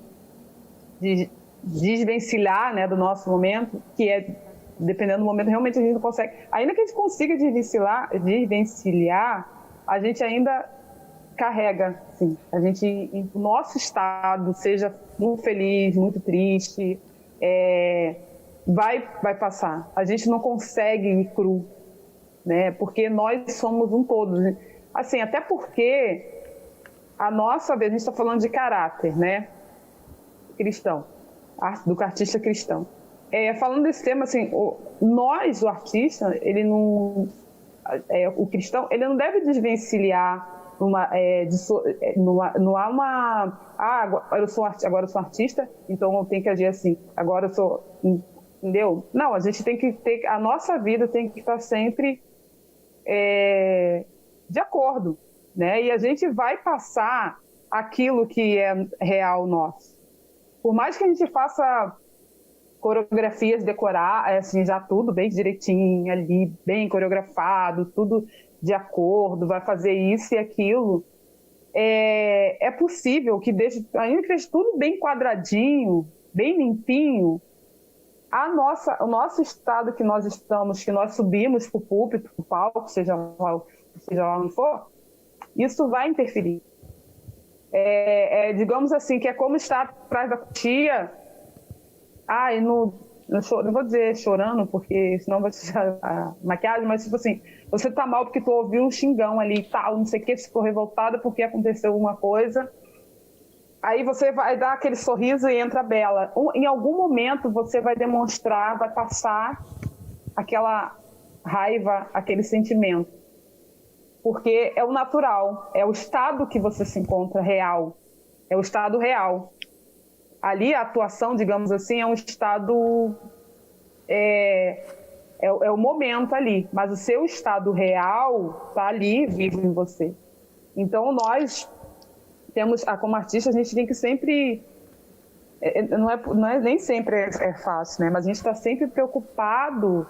desvencilhar, né, do nosso momento, que é, dependendo do momento, realmente a gente não consegue. Ainda que a gente consiga desvencilhar, a gente ainda carrega, assim, o nosso estado, seja muito feliz, muito triste, vai passar. A gente não consegue ir cru, né? Porque nós somos um todo. Assim, até porque a gente está falando de caráter, né? Cristão, do artista cristão. Falando desse tema, assim, o artista, ele não, o cristão, ele não deve desvencilhar. Não há uma... agora eu sou artista, então eu tenho que agir assim. Agora eu sou... Entendeu? Não, a gente tem que ter... A nossa vida tem que estar sempre de acordo, né? E a gente vai passar aquilo que é real nosso. Por mais que a gente faça coreografias decorar, assim, já tudo bem direitinho ali, bem coreografado, tudo de acordo, vai fazer isso e aquilo, é possível que ainda que deixe tudo bem quadradinho, bem limpinho, o nosso estado que nós estamos, que nós subimos para o púlpito, para o palco, seja lá onde for, isso vai interferir. Digamos assim, que é como estar atrás da tia, não vou dizer chorando, porque senão vai tirar a maquiagem, mas tipo assim, você tá mal porque tu ouviu um xingão ali e tal, não sei o que, ficou revoltada porque aconteceu alguma coisa. Aí você vai dar aquele sorriso e entra bela. Em algum momento você vai demonstrar, vai passar aquela raiva, aquele sentimento. Porque é o natural, é o estado que você se encontra real. É o estado real. Ali a atuação, digamos assim, é um estado... É o momento ali. Mas o seu estado real está ali, vivo em você. Então nós... como artista, a gente tem que sempre... nem sempre é fácil, né? Mas a gente está sempre preocupado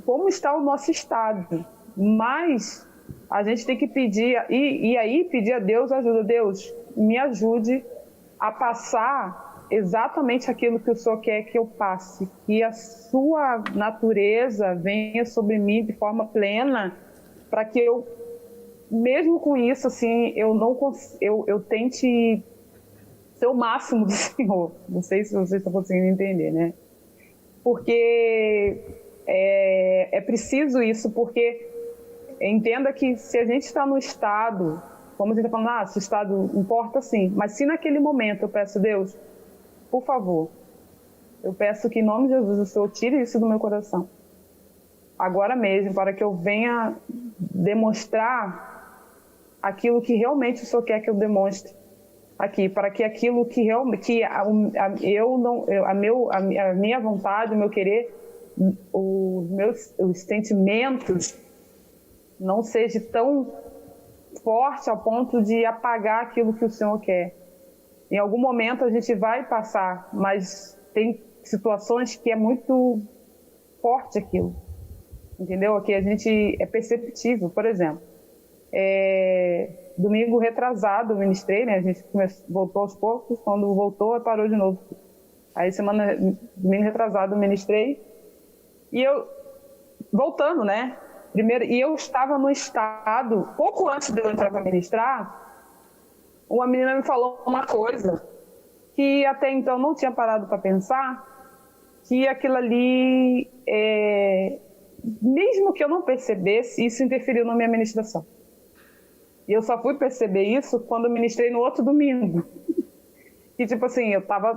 como está o nosso estado. Mas a gente tem que pedir... E aí pedir a Deus ajuda. Deus, me ajude a passar exatamente aquilo que o Senhor quer que eu passe. Que a sua natureza venha sobre mim de forma plena, para que eu... Mesmo com isso, assim, eu tente ser o máximo do Senhor. Não sei se vocês estão conseguindo entender, né? Porque é preciso isso, porque entenda que se a gente está no estado, como a gente está falando, se o estado importa, sim. Mas se naquele momento eu peço, Deus, por favor, eu peço que em nome de Jesus o Senhor tire isso do meu coração. Agora mesmo, para que eu venha demonstrar aquilo que realmente o Senhor quer que eu demonstre aqui, para que aquilo que realmente a minha vontade, o meu querer, os sentimentos não seja tão forte ao ponto de apagar aquilo que o Senhor quer. Em algum momento a gente vai passar, mas tem situações que é muito forte aquilo, entendeu? Que a gente é perceptível. Por exemplo, domingo retrasado eu ministrei, né? A gente voltou aos poucos, quando voltou parou de novo. Aí domingo retrasado eu ministrei e eu voltando, né? Primeiro, e eu estava no estado, pouco antes de eu entrar para ministrar, uma menina me falou uma coisa que até então não tinha parado para pensar, que aquilo ali, mesmo que eu não percebesse, isso interferiu na minha ministração. E eu só fui perceber isso quando eu ministrei no outro domingo. E tipo assim, eu estava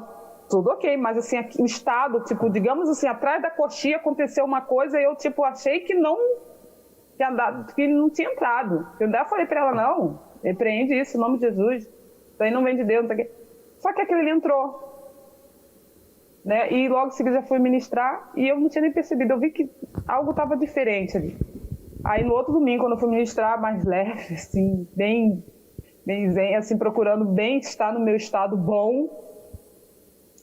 tudo ok, mas assim, o estado, tipo, digamos assim, atrás da coxinha aconteceu uma coisa e eu tipo achei que não tinha dado, que não tinha entrado. Eu ainda falei para ela, não, repreende isso, em nome de Jesus, isso aí não vem de Deus, não sei o quê. Só que aquele ali entrou, né? E logo em seguida já fui ministrar e eu não tinha nem percebido, eu vi que algo estava diferente ali. Aí no outro domingo, quando eu fui ministrar mais leve, assim, bem zen, assim, procurando bem estar no meu estado bom,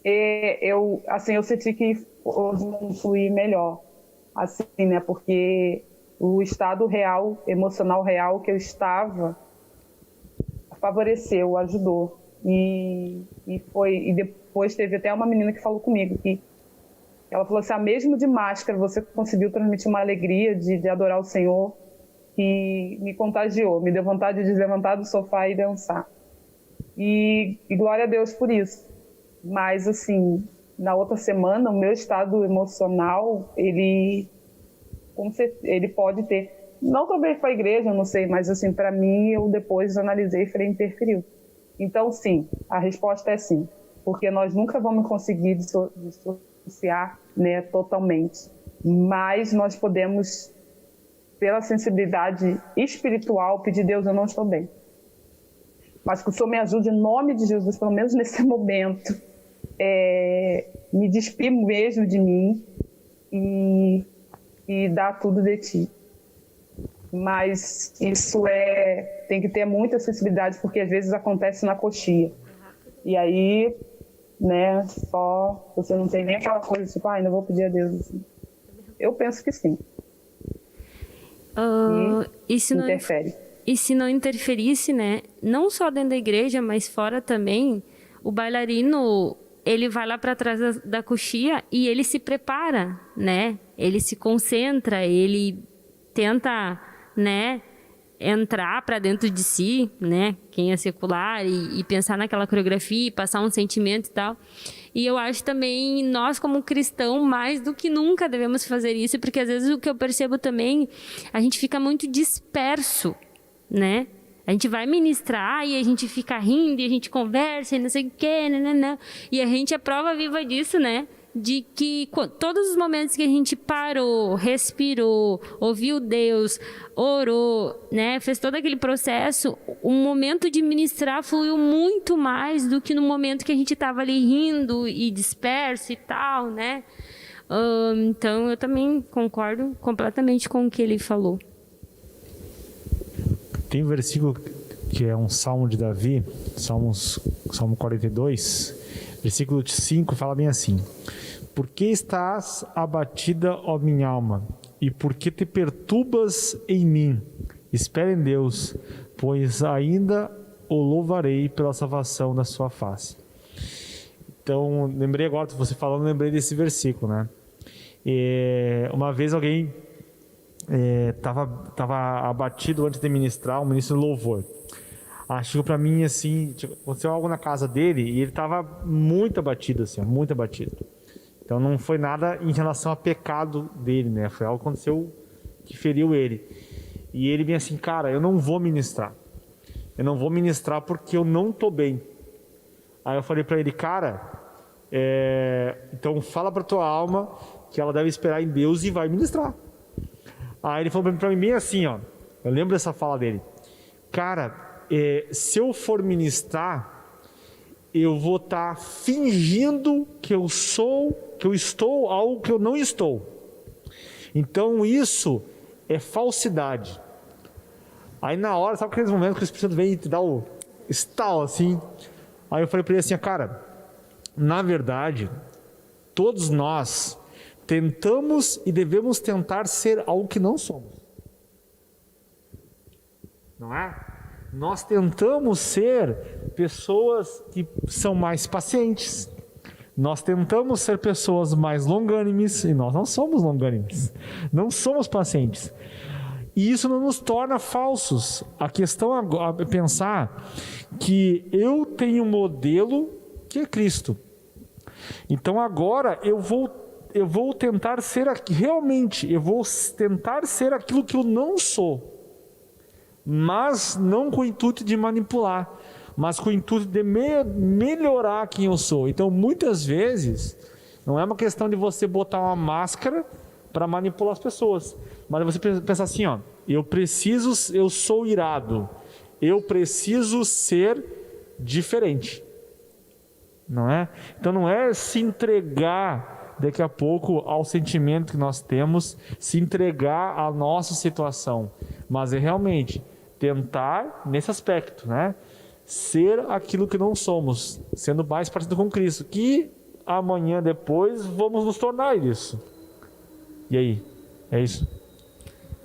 eu senti que hoje fluir melhor, assim, né? Porque o estado real, emocional real que eu estava, favoreceu, ajudou. E depois teve até uma menina que falou comigo que ela falou assim, mesmo de máscara você conseguiu transmitir uma alegria de adorar o Senhor que me contagiou, me deu vontade de levantar do sofá e dançar. E glória a Deus por isso. Mas assim, na outra semana, o meu estado emocional, ele pode ter, não talvez para a igreja, não sei, mas assim, para mim, eu depois analisei e falei, interferiu. Então, sim, a resposta é sim, porque nós nunca vamos conseguir dissociar, né, totalmente, mas nós podemos, pela sensibilidade espiritual, pedir, Deus, eu não estou bem. Mas que o Senhor me ajude em nome de Jesus, pelo menos nesse momento, me despir mesmo de mim e dar tudo de ti. Mas isso tem que ter muita sensibilidade, porque às vezes acontece na coxia. E aí, né, só você não tem nem aquela coisa tipo, não vou pedir a Deus. Assim. Eu penso que sim. E se interfere. E se não interferisse, né, não só dentro da igreja, mas fora também, o bailarino, ele vai lá para trás da coxia e ele se prepara, né? Ele se concentra, ele tenta, né, entrar para dentro de si, né, quem é secular, e pensar naquela coreografia, e passar um sentimento e tal. E eu acho também, nós como cristão, mais do que nunca devemos fazer isso, porque às vezes o que eu percebo também, a gente fica muito disperso, né? A gente vai ministrar e a gente fica rindo, e a gente conversa e não sei o quê, né? E a gente é prova viva disso, né? De que todos os momentos que a gente parou, respirou, ouviu Deus, orou, né, fez todo aquele processo, o momento de ministrar fluiu muito mais do que no momento que a gente estava ali rindo e disperso e tal, né? Então, eu também concordo completamente com o que ele falou. Tem um versículo que é um salmo de Davi, Salmo 42, versículo 5, fala bem assim: por que estás abatida, ó minha alma? E por que te perturbas em mim? Espere em Deus, pois ainda o louvarei pela salvação da sua face. Então, lembrei agora, você falando, lembrei desse versículo, né? Uma vez alguém estava abatido antes de ministrar, um ministro de louvor. Chegou para mim assim, aconteceu algo na casa dele e ele estava muito abatido, assim, muito abatido. Então não foi nada em relação a pecado dele, né? Foi algo que aconteceu que feriu ele. E ele vinha assim, cara, eu não vou ministrar. Eu não vou ministrar porque eu não tô bem. Aí eu falei para ele, cara, então fala para tua alma que ela deve esperar em Deus e vai ministrar. Aí ele falou para mim bem assim, ó. Eu lembro dessa fala dele. Cara, se eu for ministrar, eu vou estar fingindo que eu estou algo que eu não estou. Então isso é falsidade. Aí na hora, sabe aqueles momentos que o Espírito Santo vem e te dá o estalo assim? Aí eu falei para ele assim, cara, na verdade, todos nós tentamos e devemos tentar ser algo que não somos. Não é? Nós tentamos ser pessoas que são mais pacientes. Nós tentamos ser pessoas mais longânimes e nós não somos longânimes. Não somos pacientes. E isso não nos torna falsos. A questão é pensar que eu tenho um modelo que é Cristo. Então agora eu vou tentar ser realmente, eu vou tentar ser aquilo que eu não sou. Mas não com o intuito de manipular, mas com o intuito de melhorar quem eu sou. Então, muitas vezes, não é uma questão de você botar uma máscara para manipular as pessoas, mas você pensar assim, ó, eu sou irado, eu preciso ser diferente, não é? Então, não é se entregar daqui a pouco ao sentimento que nós temos, se entregar à nossa situação, mas é realmente tentar nesse aspecto, né? Ser aquilo que não somos, sendo mais parecido com Cristo, que amanhã depois vamos nos tornar isso. E aí? É isso?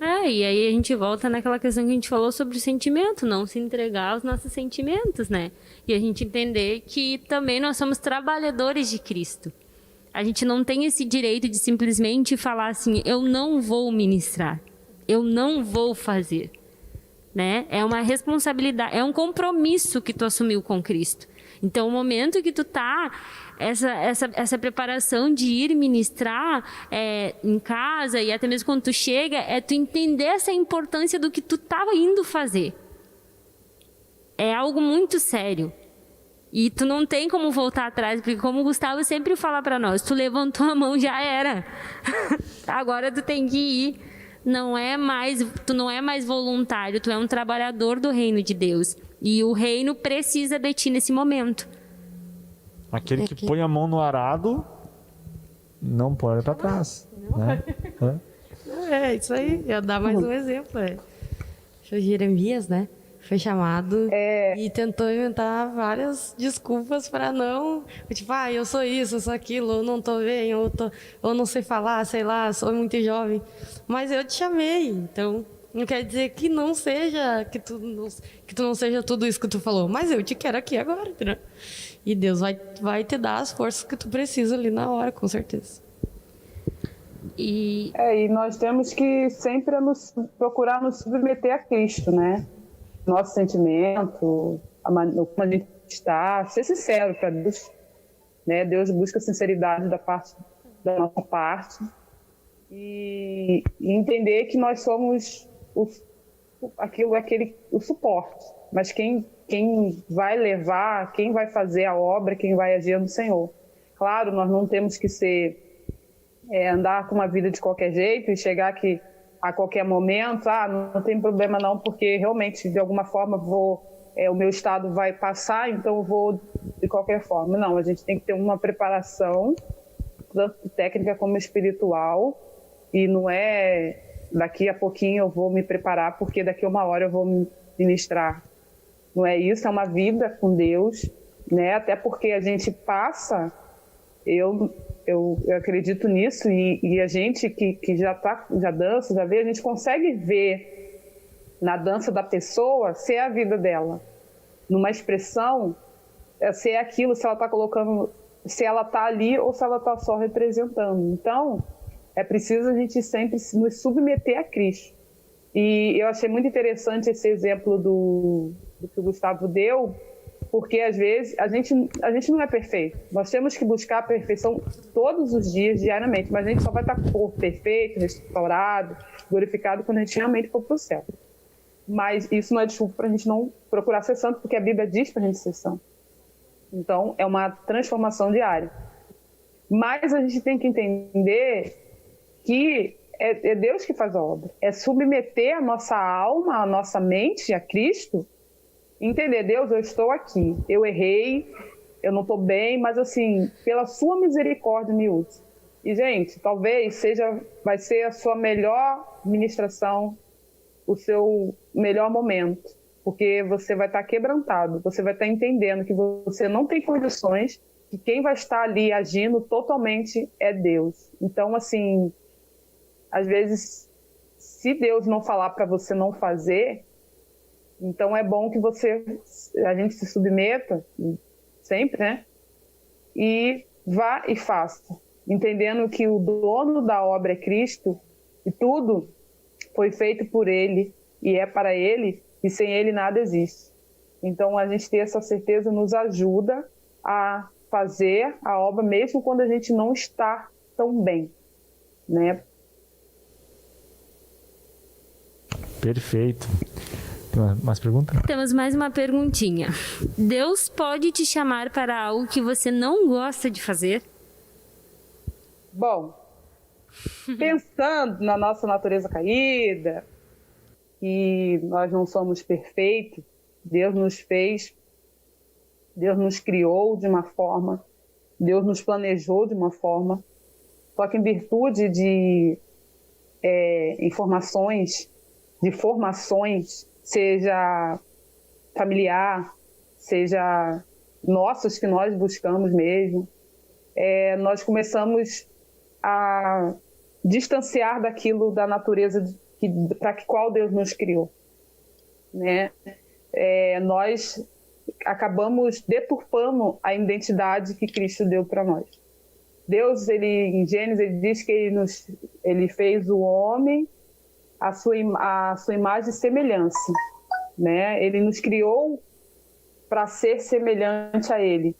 E aí a gente volta naquela questão que a gente falou sobre o sentimento, não se entregar aos nossos sentimentos, né? E a gente entender que também nós somos trabalhadores de Cristo. A gente não tem esse direito de simplesmente falar assim, eu não vou ministrar, eu não vou fazer. Né? É uma responsabilidade, é um compromisso que tu assumiu com Cristo. Então, o momento que tu tá, essa preparação de ir ministrar em casa e até mesmo quando tu chega, é tu entender essa importância do que tu estava indo fazer. É algo muito sério. E tu não tem como voltar atrás, porque como o Gustavo sempre fala para nós, tu levantou a mão, já era. Agora tu tem que ir. Tu não é mais voluntário, tu é um trabalhador do reino de Deus. E o reino precisa de ti nesse momento. Aquele que põe a mão no arado não pode para trás. Né? É isso aí, eu dar mais um exemplo. O Jeremias, né? Foi chamado e tentou inventar várias desculpas para não... Tipo, eu sou isso, eu sou aquilo, eu não tô bem, eu não sei falar, sei lá, sou muito jovem. Mas eu te chamei, então não quer dizer que não seja, que tu não seja tudo isso que tu falou. Mas eu te quero aqui agora, entendeu? E Deus vai te dar as forças que tu precisa ali na hora, com certeza. E nós temos que sempre procurar nos submeter a Cristo, né? Nosso sentimento, como a gente está, ser sincero para Deus, né? Deus busca sinceridade da nossa parte e entender que nós somos o suporte, mas quem vai levar, quem vai fazer a obra, quem vai agir é o Senhor. Claro, nós não temos que andar com uma vida de qualquer jeito e chegar aqui a qualquer momento, não tem problema não, porque realmente, de alguma forma, o meu estado vai passar, então eu vou de qualquer forma. Não, a gente tem que ter uma preparação, tanto técnica como espiritual, e não é daqui a pouquinho eu vou me preparar, porque daqui a uma hora eu vou ministrar. Não é isso, é uma vida com Deus, né? Até porque a gente passa, eu acredito nisso, e a gente que já dança, já vê, a gente consegue ver na dança da pessoa se é a vida dela. Numa expressão, se é aquilo, se ela está colocando, se ela está ali ou se ela está só representando. Então, é preciso a gente sempre nos submeter a Cristo. E eu achei muito interessante esse exemplo do que o Gustavo deu, porque às vezes a gente não é perfeito. Nós temos que buscar a perfeição todos os dias, diariamente, mas a gente só vai estar perfeito, restaurado, glorificado quando a gente realmente for para o céu. Mas isso não é desculpa para a gente não procurar ser santo, porque a Bíblia diz para a gente ser santo. Então, é uma transformação diária. Mas a gente tem que entender que é Deus que faz a obra. É submeter a nossa alma, a nossa mente a Cristo. Entender, Deus, eu estou aqui, eu errei, eu não estou bem, mas assim, pela sua misericórdia me use. E, gente, talvez vai ser a sua melhor ministração, o seu melhor momento. porque você vai estar quebrantado, você vai estar entendendo que você não tem condições, que quem vai estar ali agindo totalmente é Deus. Então, assim, às vezes, se Deus não falar para você não fazer, então é bom que a gente se submeta, sempre, né? E vá e faça, entendendo que o dono da obra é Cristo e tudo foi feito por Ele e é para Ele, e sem Ele nada existe. Então, a gente ter essa certeza nos ajuda a fazer a obra mesmo quando a gente não está tão bem, né? Perfeito. Mais pergunta? Temos mais uma perguntinha. Deus pode te chamar para algo que você não gosta de fazer? Bom, pensando na nossa natureza caída, que nós não somos perfeitos, Deus nos fez, Deus nos criou de uma forma, Deus nos planejou de uma forma, só que em virtude de informações, de formações, seja familiar, seja nossos que nós buscamos mesmo, nós começamos a distanciar daquilo da natureza para a qual Deus nos criou, né? Nós acabamos deturpando a identidade que Cristo deu para nós. Deus, em Gênesis, ele diz que ele fez o homem a sua imagem e semelhança, né? Ele nos criou para ser semelhante a Ele.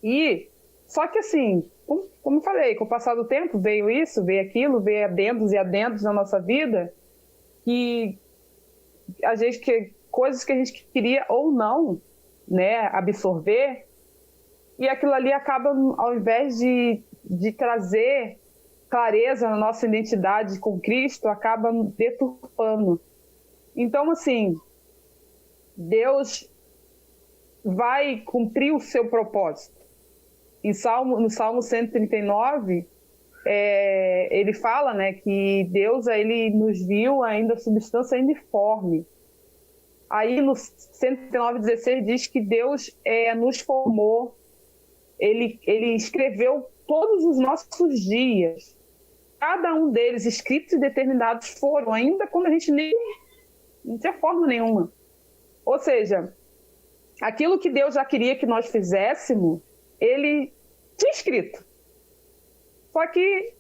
E só que assim, como eu falei, com o passar do tempo veio isso, veio aquilo, veio adendos e adendos na nossa vida, que a gente coisas que a gente queria ou não, né, absorver, e aquilo ali acaba, ao invés de trazer clareza na nossa identidade com Cristo, acaba deturpando. Então, assim, Deus vai cumprir o seu propósito. No Salmo 139, ele fala, né, que Deus ele nos viu ainda substância ainda informe. Aí no 139:16 diz que Deus nos formou, ele escreveu todos os nossos dias. Cada um deles escritos e determinados foram, ainda quando a gente nem não tinha forma nenhuma. Ou seja, aquilo que Deus já queria que nós fizéssemos, ele tinha escrito. Só que,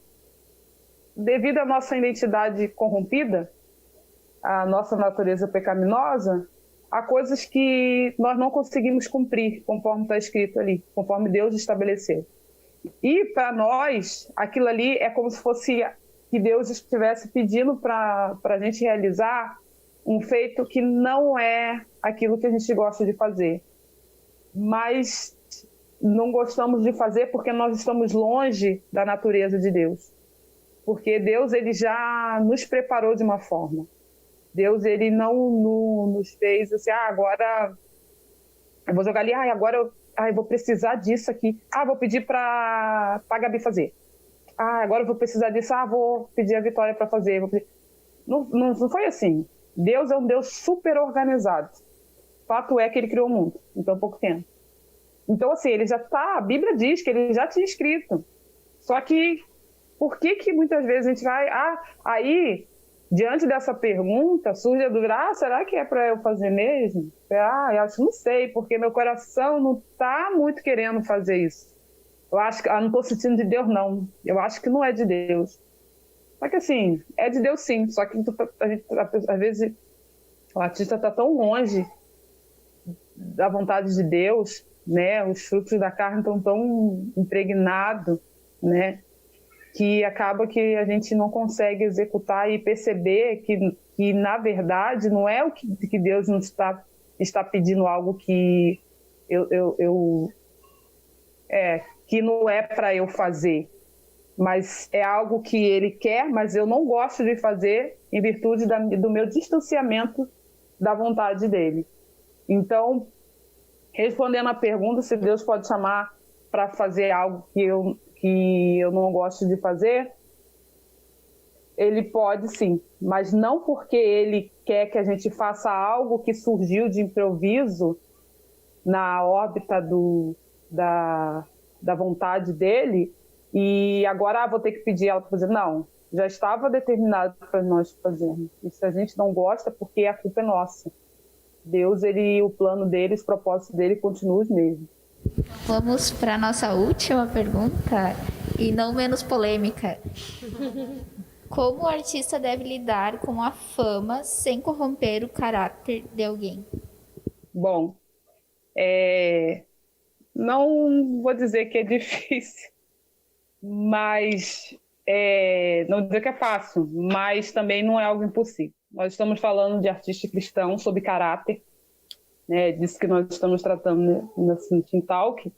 devido à nossa identidade corrompida, à nossa natureza pecaminosa, há coisas que nós não conseguimos cumprir, conforme está escrito ali, conforme Deus estabeleceu. E, para nós, aquilo ali é como se fosse que Deus estivesse pedindo para a gente realizar um feito que não é aquilo que a gente gosta de fazer. Mas não gostamos de fazer porque nós estamos longe da natureza de Deus. Porque Deus ele já nos preparou de uma forma. Deus ele não nos fez assim, agora eu vou jogar ali, agora eu vou precisar disso aqui. Vou pedir para a Gabi fazer. Agora eu vou precisar disso, vou pedir a Vitória para fazer. Não foi assim. Deus é um Deus super organizado. Fato é que ele criou o mundo em tão pouco tempo. Então, assim, ele já a Bíblia diz que ele já tinha escrito. Só que, por que muitas vezes a gente vai... aí, diante dessa pergunta, surge a dúvida, será que é para eu fazer mesmo? Eu acho que não sei, porque meu coração não está muito querendo fazer isso. Eu acho que não estou sentindo de Deus, não. Eu acho que não é de Deus. Só que, assim, é de Deus, sim. Só que às vezes o artista está tão longe da vontade de Deus, né? Os frutos da carne estão tão impregnados, né? Que acaba que a gente não consegue executar e perceber que na verdade, não é o que Deus nos está pedindo algo que que não é para eu fazer, mas é algo que Ele quer, mas eu não gosto de fazer em virtude do meu distanciamento da vontade dEle. Então, respondendo à pergunta se Deus pode chamar para fazer algo que eu não gosto de fazer, Ele pode sim, mas não porque ele quer que a gente faça algo que surgiu de improviso na órbita da vontade dele, e agora vou ter que pedir ela para fazer. Não, já estava determinado para nós fazermos. E se a gente não gosta, porque a culpa é nossa. Deus, o plano dele, os propósitos dele continuam os mesmos. Vamos para a nossa última pergunta, e não menos polêmica. Como o artista deve lidar com a fama sem corromper o caráter de alguém? Bom, não vou dizer que é difícil, mas não vou dizer que é fácil, mas também não é algo impossível. Nós estamos falando de artista cristão sobre caráter, né? Disso que nós estamos tratando nesse Teen Talk.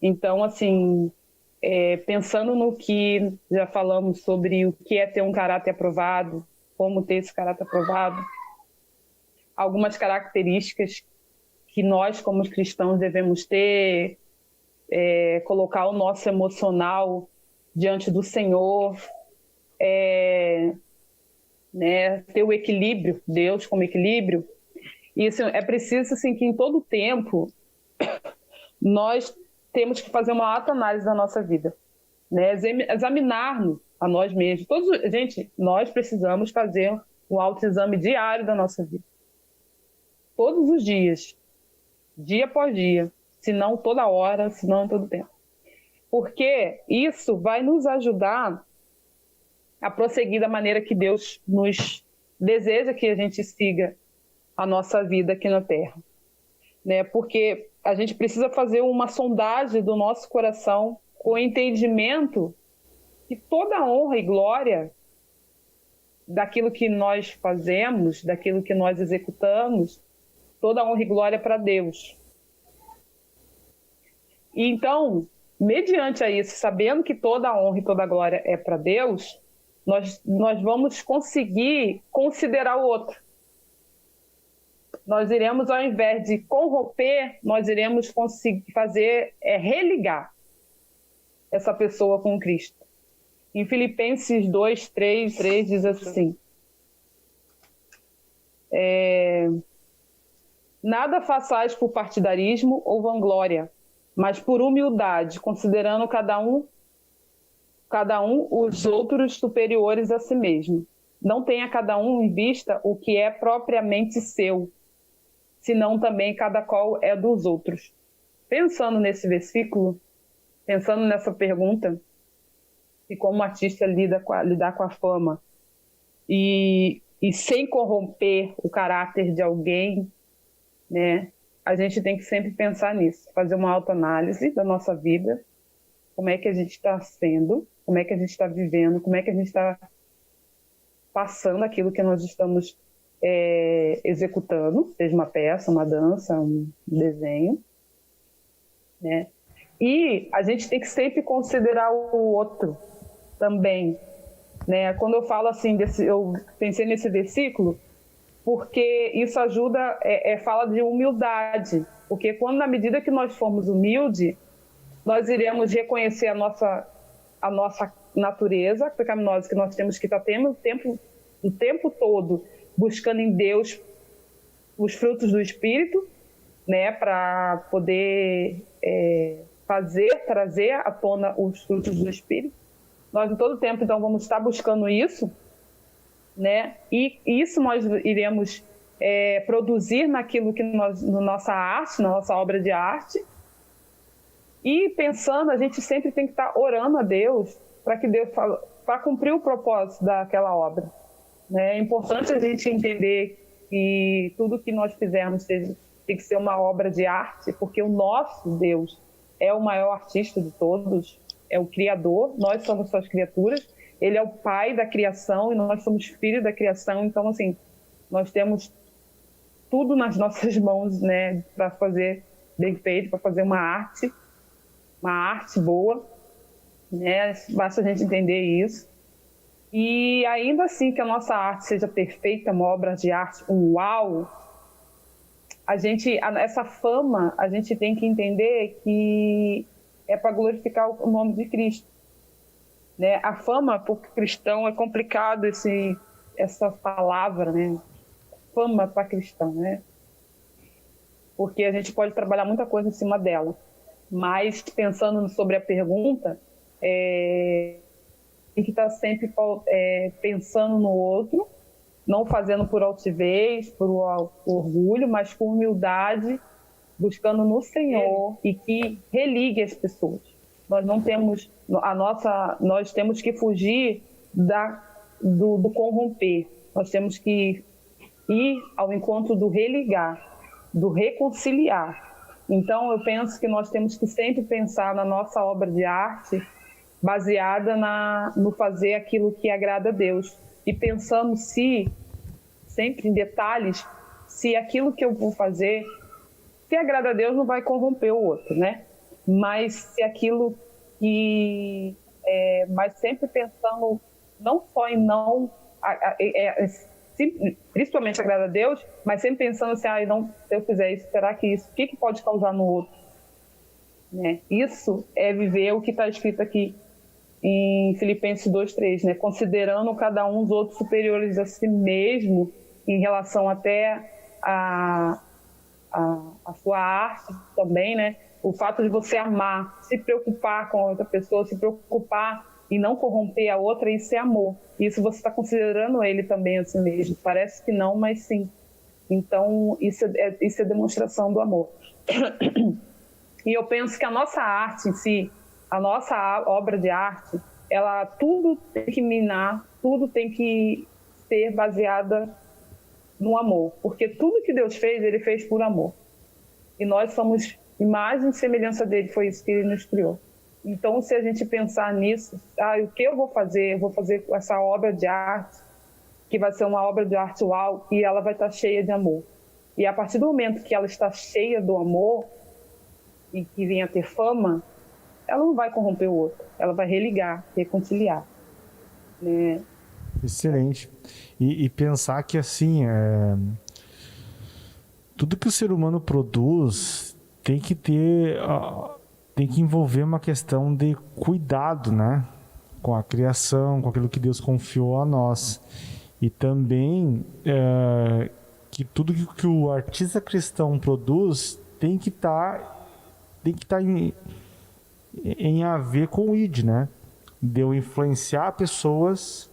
Então, assim, pensando no que já falamos sobre o que é ter um caráter aprovado, como ter esse caráter aprovado, algumas características que nós, como cristãos, devemos ter, colocar o nosso emocional diante do Senhor, né, ter o equilíbrio, Deus como equilíbrio. Isso é preciso assim, que em todo tempo nós temos que fazer uma autoanálise da nossa vida, né? Examinar-nos a nós mesmos. Gente, nós precisamos fazer um autoexame diário da nossa vida. Todos os dias, dia após dia, se não toda hora, se não todo tempo. Porque isso vai nos ajudar a prosseguir da maneira que Deus nos deseja que a gente siga a nossa vida aqui na Terra, né? Porque a gente precisa fazer uma sondagem do nosso coração com o entendimento que toda a honra e glória daquilo que nós fazemos, daquilo que nós executamos, toda a honra e glória é para Deus. E então, mediante a isso, sabendo que toda a honra e toda a glória é para Deus, nós vamos conseguir considerar o outro. Nós iremos, ao invés de corromper, nós iremos conseguir fazer, religar essa pessoa com Cristo. Em Filipenses 2, 3 diz assim: nada façais por partidarismo ou vanglória, mas por humildade, considerando cada um os outros superiores a si mesmo. Não tenha cada um em vista o que é propriamente seu, senão também cada qual é dos outros. Pensando nesse versículo, pensando nessa pergunta, e como o artista lidar com a fama, e sem corromper o caráter de alguém, né? A gente tem que sempre pensar nisso, fazer uma autoanálise da nossa vida, como é que a gente está sendo, como é que a gente está vivendo, como é que a gente está passando aquilo que nós estamos executando, seja uma peça, uma dança, um desenho, né? E a gente tem que sempre considerar o outro também, né? Quando eu falo assim, eu pensei nesse versículo, porque isso ajuda, fala de humildade, porque quando, na medida que nós formos humildes, nós iremos reconhecer a nossa natureza pecaminosa, que nós temos que estar o tempo todo buscando em Deus os frutos do Espírito, né, para poder trazer à tona os frutos do Espírito. Nós, em todo tempo, então, vamos estar buscando isso, né, e isso nós iremos produzir naquilo que na nossa arte, na nossa obra de arte. E pensando, a gente sempre tem que estar orando a Deus para que Deus para cumprir o propósito daquela obra. É importante a gente entender que tudo que nós fizermos tem que ser uma obra de arte, porque o nosso Deus é o maior artista de todos, é o Criador, nós somos suas criaturas, Ele é o Pai da criação e nós somos filhos da criação. Então, assim, nós temos tudo nas nossas mãos, né, para fazer bem feito, para fazer uma arte boa, né? Basta a gente entender isso. E ainda assim que a nossa arte seja perfeita, uma obra de arte, uau, essa fama, a gente tem que entender que é para glorificar o nome de Cristo. né? A fama para o cristão é complicado essa palavra, né? Fama para cristão, né? Porque a gente pode trabalhar muita coisa em cima dela. Mas, pensando sobre a pergunta, tem que estar sempre pensando no outro, não fazendo por altivez, por orgulho, mas com humildade, buscando no Senhor e que religue as pessoas. Nós não temos nós temos que fugir do corromper. Nós temos que ir ao encontro do religar, do reconciliar. Então, eu penso que nós temos que sempre pensar na nossa obra de arte baseada no fazer aquilo que agrada a Deus. E pensando sempre em detalhes, se aquilo que eu vou fazer, se agrada a Deus, não vai corromper o outro, né? Mas se aquilo que... mas sempre pensando não só em principalmente agrada a Deus, mas sempre pensando assim, se eu fizer isso, será que isso, o que pode causar no outro? Né? Isso é viver o que está escrito aqui em Filipenses 2:3, né? Considerando cada um os outros superiores a si mesmo, em relação até a sua arte também, né? O fato de você amar, se preocupar com a outra pessoa, se preocupar e não corromper a outra, isso é amor. Isso você está considerando ele também a si mesmo. Parece que não, mas sim. Então, isso é demonstração do amor. E eu penso que a nossa arte em si, a nossa obra de arte, tudo tem que minar, tudo tem que ser baseada no amor. Porque tudo que Deus fez, Ele fez por amor. E nós somos imagem e semelhança dele, foi isso que Ele nos criou. Então, se a gente pensar nisso, o que eu vou fazer? Eu vou fazer essa obra de arte, que vai ser uma obra de arte uau, e ela vai estar cheia de amor. E a partir do momento que ela está cheia do amor, e que venha a ter fama, ela não vai corromper o outro, ela vai religar, reconciliar. Né? Excelente. E pensar que, assim, tudo que o ser humano produz tem que ter... tem que envolver uma questão de cuidado, né? Com a criação, com aquilo que Deus confiou a nós. E também que tudo que o artista cristão produz tem que estar em a ver com o ID, né? De eu influenciar pessoas,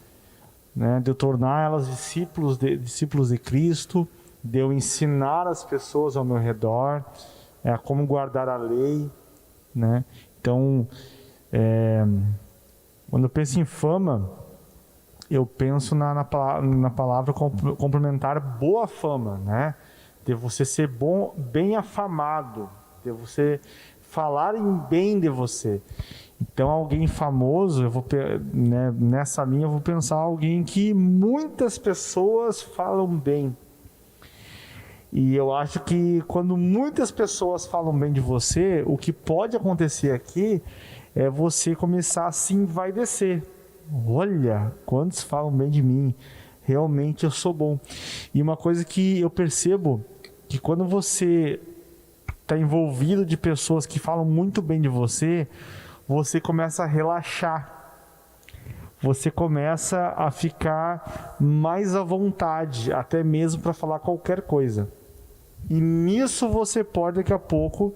né? De eu tornar elas discípulos de Cristo, de eu ensinar as pessoas ao meu redor como guardar a lei, né? Então, quando eu penso em fama, eu penso na palavra complementar boa fama, né? De você ser bem afamado, de você falarem bem de você. Então, alguém famoso, nessa linha eu vou pensar alguém que muitas pessoas falam bem. E eu acho que quando muitas pessoas falam bem de você, o que pode acontecer aqui é você começar a se envaidecer. Olha, quantos falam bem de mim, realmente eu sou bom. E uma coisa que eu percebo, que quando você está envolvido de pessoas que falam muito bem de você, você começa a relaxar. Você começa a ficar mais à vontade, até mesmo para falar qualquer coisa. E nisso você pode daqui a pouco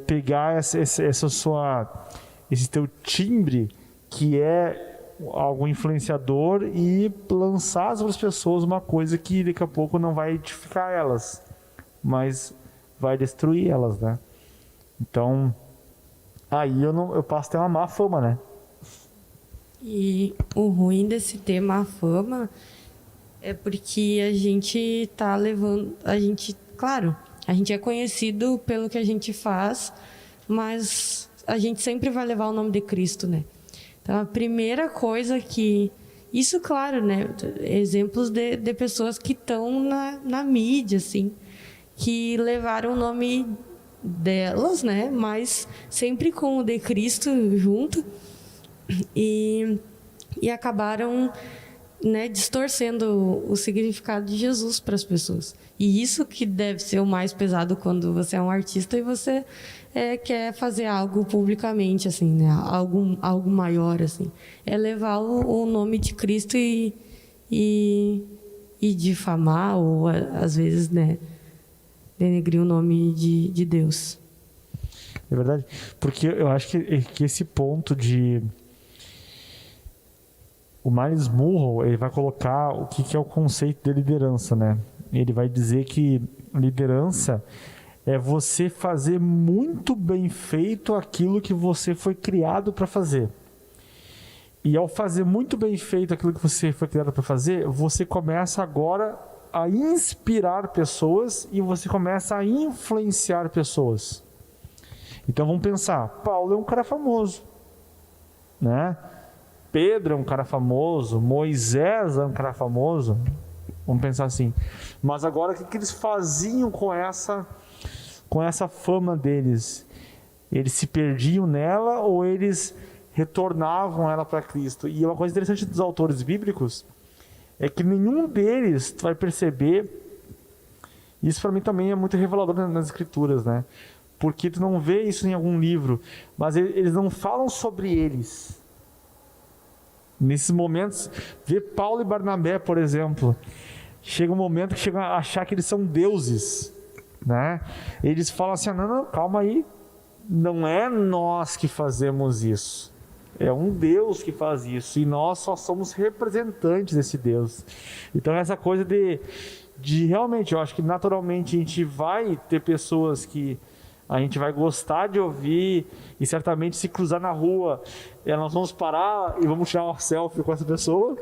pegar esse teu timbre, que é algo influenciador, e lançar sobre as pessoas uma coisa que daqui a pouco não vai edificar elas, mas vai destruir elas, né? Então, aí eu passo a ter uma má fama, né? E o ruim desse ter má fama é porque a gente tá levando... Claro, a gente é conhecido pelo que a gente faz, mas a gente sempre vai levar o nome de Cristo, né? Então, a primeira coisa que... Isso, claro, né? Exemplos de pessoas que estão na mídia, assim, que levaram o nome delas, né? Mas sempre com o de Cristo junto. E acabaram né, distorcendo o significado de Jesus para as pessoas. E isso que deve ser o mais pesado quando você é um artista e você quer fazer algo publicamente, assim, né, algo maior, assim. É levar o nome de Cristo e difamar ou, às vezes, né, denegrir o nome de Deus. É verdade, porque eu acho que esse ponto de... O Miles Monroe, ele vai colocar o que é o conceito de liderança, né? Ele vai dizer que liderança é você fazer muito bem feito aquilo que você foi criado para fazer. E ao fazer muito bem feito aquilo que você foi criado para fazer, você começa agora a inspirar pessoas e você começa a influenciar pessoas. Então vamos pensar, Paulo é um cara famoso, né? Pedro é um cara famoso, Moisés é um cara famoso, vamos pensar assim. Mas agora o que eles faziam com essa fama deles? Eles se perdiam nela ou eles retornavam ela para Cristo? E uma coisa interessante dos autores bíblicos é que nenhum deles, tu vai perceber, isso para mim também é muito revelador nas escrituras, né? Porque tu não vê isso em algum livro, mas eles não falam sobre eles. Nesses momentos, ver Paulo e Barnabé, por exemplo, chega um momento que chegam a achar que eles são deuses, né? Eles falam assim, não, calma aí, não é nós que fazemos isso, é um Deus que faz isso, e nós só somos representantes desse Deus. Então essa coisa de realmente, eu acho que naturalmente a gente vai ter pessoas que a gente vai gostar de ouvir e certamente se cruzar na rua, nós vamos parar e vamos tirar uma selfie com essa pessoa,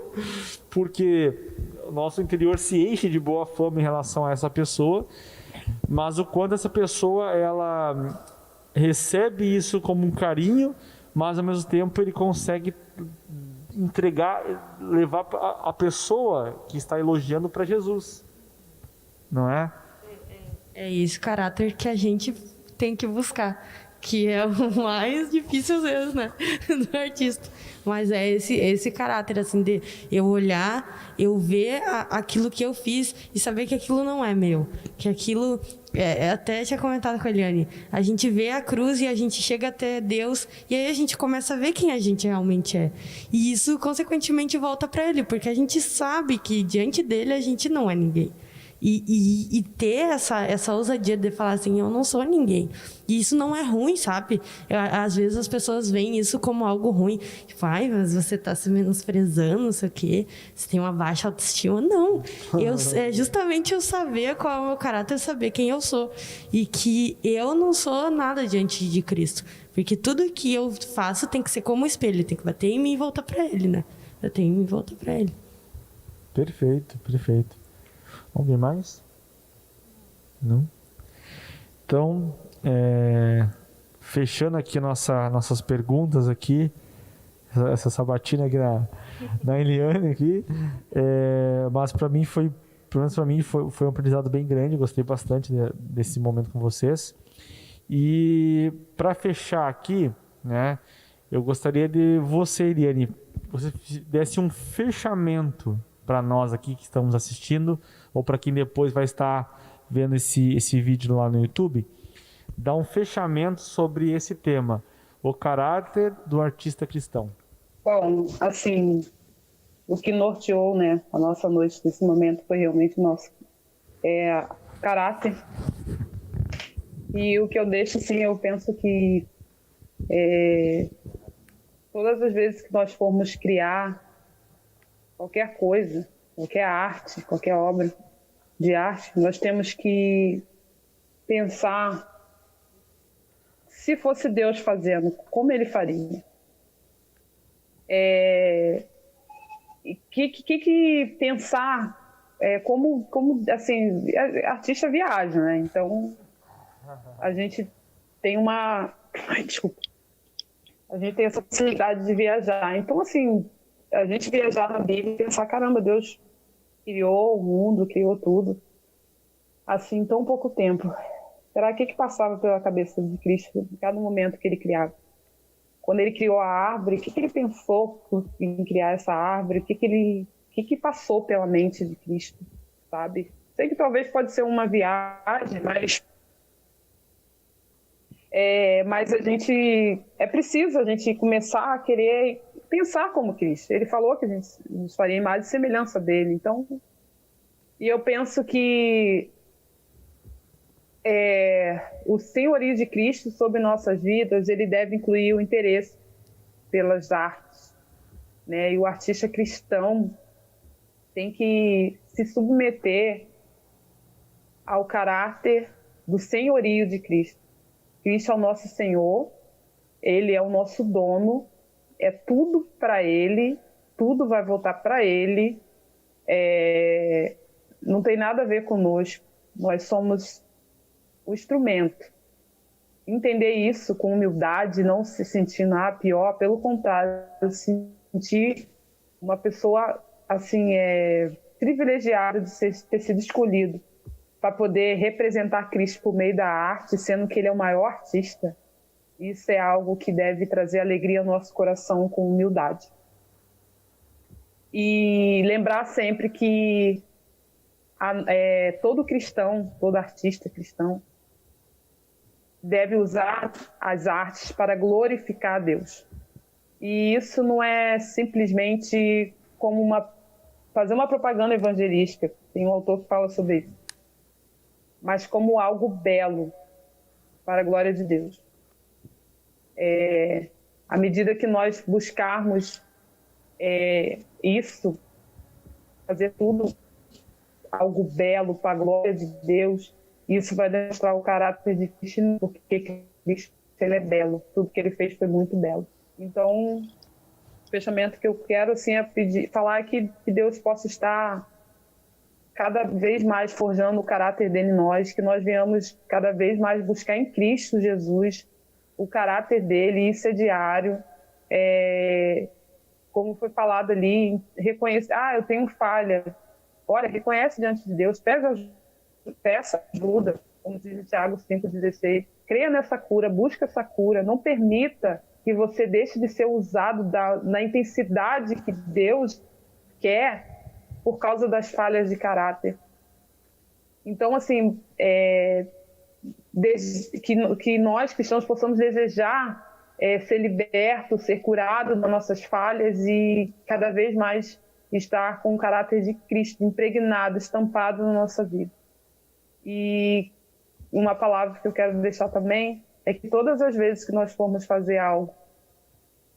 porque o nosso interior se enche de boa fama em relação a essa pessoa, mas o quanto essa pessoa ela recebe isso como um carinho, mas ao mesmo tempo ele consegue levar a pessoa que está elogiando para Jesus, não é? É esse caráter que a gente tem que buscar, que é o mais difícil às vezes, né, do artista. Mas é esse caráter, assim, de eu olhar, eu ver aquilo que eu fiz e saber que aquilo não é meu, que aquilo... até tinha comentado com a Eliane, a gente vê a cruz e a gente chega até Deus e aí a gente começa a ver quem a gente realmente é. E isso, consequentemente, volta para Ele, porque a gente sabe que diante dele a gente não é ninguém. E ter essa ousadia de falar assim, eu não sou ninguém. E isso não é ruim, sabe? Às vezes as pessoas veem isso como algo ruim. Tipo, mas você está se menosprezando, não sei o quê. Você tem uma baixa autoestima. Não. É justamente eu saber qual é o meu caráter, saber quem eu sou. E que eu não sou nada diante de Cristo. Porque tudo que eu faço tem que ser como um espelho. Tem que bater em mim e voltar para Ele, né? Bater em mim e voltar para Ele. Perfeito, perfeito. Alguém mais? Não? Então, fechando aqui nossas perguntas aqui, essa sabatina aqui na Eliane aqui, mas para mim foi um aprendizado bem grande, gostei bastante desse momento com vocês. E para fechar aqui, né, eu gostaria de você, Eliane, você desse um fechamento para nós aqui que estamos assistindo, ou para quem depois vai estar vendo esse vídeo lá no YouTube, dar um fechamento sobre esse tema, o caráter do artista cristão. Bom, assim, o que norteou, né, a nossa noite nesse momento foi realmente nosso caráter. E o que eu deixo, assim, eu penso que todas as vezes que nós formos criar qualquer coisa, qualquer arte, qualquer obra de arte, nós temos que pensar, se fosse Deus fazendo, como Ele faria? Que pensar, como assim, artista viaja, né? Então, a gente tem a gente tem essa possibilidade de viajar. Então, assim, a gente viajar na Bíblia e pensar, caramba, Deus criou o mundo, criou tudo, assim, em tão pouco tempo. Será que passava pela cabeça de Cristo em cada momento que Ele criava? Quando Ele criou a árvore, o que Ele pensou em criar essa árvore? O que que passou pela mente de Cristo, sabe? Sei que talvez pode ser uma viagem, mas é preciso a gente começar a querer pensar como Cristo. Ele falou que a gente nos faria imagem e semelhança dele. Então, e eu penso que o senhorio de Cristo sobre nossas vidas, ele deve incluir o interesse pelas artes, né? E o artista cristão tem que se submeter ao caráter do senhorio de Cristo. Cristo é o nosso Senhor, Ele é o nosso dono, é tudo para Ele, tudo vai voltar para Ele, não tem nada a ver conosco, nós somos o instrumento. Entender isso com humildade, não se sentir pior, pelo contrário, se sentir uma pessoa assim, privilegiada de ter sido escolhido para poder representar Cristo por meio da arte, sendo que Ele é o maior artista. Isso é algo que deve trazer alegria ao nosso coração com humildade. E lembrar sempre que todo cristão, todo artista cristão, deve usar as artes para glorificar a Deus. E isso não é simplesmente como fazer uma propaganda evangelística, tem um autor que fala sobre isso, mas como algo belo para a glória de Deus. À medida que nós buscarmos isso, fazer tudo algo belo para a glória de Deus, isso vai demonstrar o caráter de Cristo, porque Cristo ele é belo, tudo que ele fez foi muito belo. Então, o fechamento que eu quero assim, falar que Deus possa estar cada vez mais forjando o caráter dele em nós, que nós venhamos cada vez mais buscar em Cristo Jesus o caráter dele, isso é diário. Como foi falado ali, reconhecer, eu tenho falha. Olha, reconhece diante de Deus, peça ajuda, como diz em Tiago 5,16. Creia nessa cura, busca essa cura, não permita que você deixe de ser usado na intensidade que Deus quer por causa das falhas de caráter. Então, assim, que nós cristãos possamos desejar ser libertos, ser curados das nossas falhas e cada vez mais estar com o caráter de Cristo impregnado, estampado na nossa vida. E uma palavra que eu quero deixar também é que todas as vezes que nós formos fazer algo,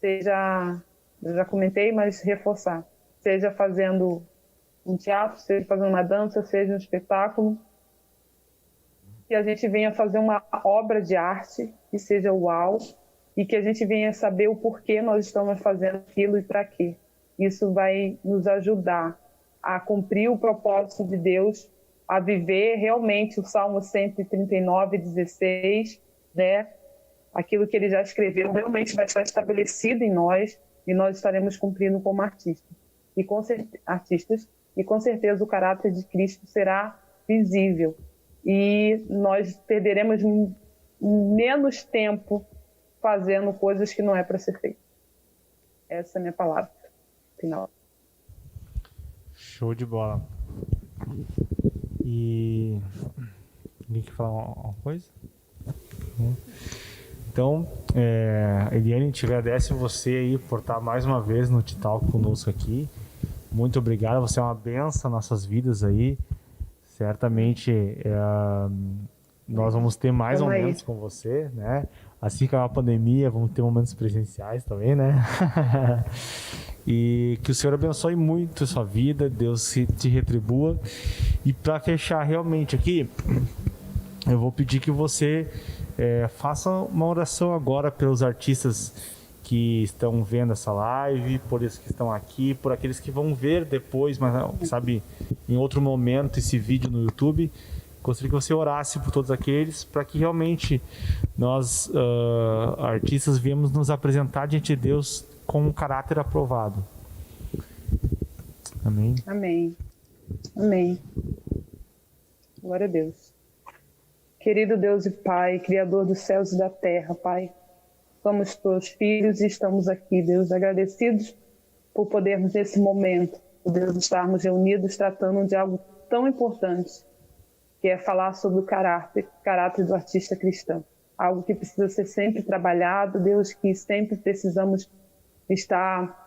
seja, eu já comentei, mas reforçar, seja fazendo um teatro, seja fazendo uma dança, seja um espetáculo, que a gente venha fazer uma obra de arte que seja uau e que a gente venha saber o porquê nós estamos fazendo aquilo e para quê. Isso vai nos ajudar a cumprir o propósito de Deus, a viver realmente o Salmo 139:16, né? Aquilo que ele já escreveu realmente vai estar estabelecido em nós e nós estaremos cumprindo como artistas. E com certeza o caráter de Cristo será visível e nós perderemos menos tempo fazendo coisas que não é para ser feito. Essa é a minha palavra final. Show de bola. E alguém quer falar uma coisa? Então, Eliane, te agradece você aí por estar mais uma vez no T-Talk conosco aqui. Muito obrigado, você é uma benção nas nossas vidas aí. Certamente nós vamos ter mais momentos com você, né? Assim que a pandemia, vamos ter momentos presenciais também, né? E que o Senhor abençoe muito a sua vida, Deus te retribua. E para fechar realmente aqui, eu vou pedir que você faça uma oração agora pelos artistas que estão vendo essa live, por esses que estão aqui, por aqueles que vão ver depois, mas sabe, em outro momento esse vídeo no YouTube. Gostaria que você orasse por todos aqueles, para que realmente nós, artistas, viemos nos apresentar diante de Deus com um caráter aprovado. Amém? Amém. Amém. Glória a Deus. Querido Deus e Pai, Criador dos céus e da terra, Pai, somos teus filhos e estamos aqui, Deus, agradecidos por podermos nesse momento Deus, estarmos reunidos tratando de algo tão importante, que é falar sobre o caráter do artista cristão. Algo que precisa ser sempre trabalhado, Deus, que sempre precisamos estar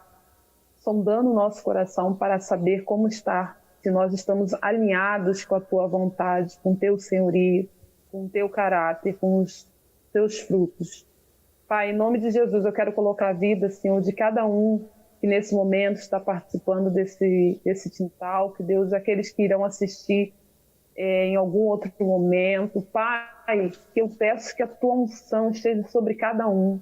sondando o nosso coração para saber como estar, se nós estamos alinhados com a Tua vontade, com o Teu senhorio, com o Teu caráter, com os Teus frutos. Pai, em nome de Jesus, eu quero colocar a vida, Senhor, de cada um que nesse momento está participando desse Team Talk, Deus, aqueles que irão assistir em algum outro momento. Pai, que eu peço que a Tua unção esteja sobre cada um,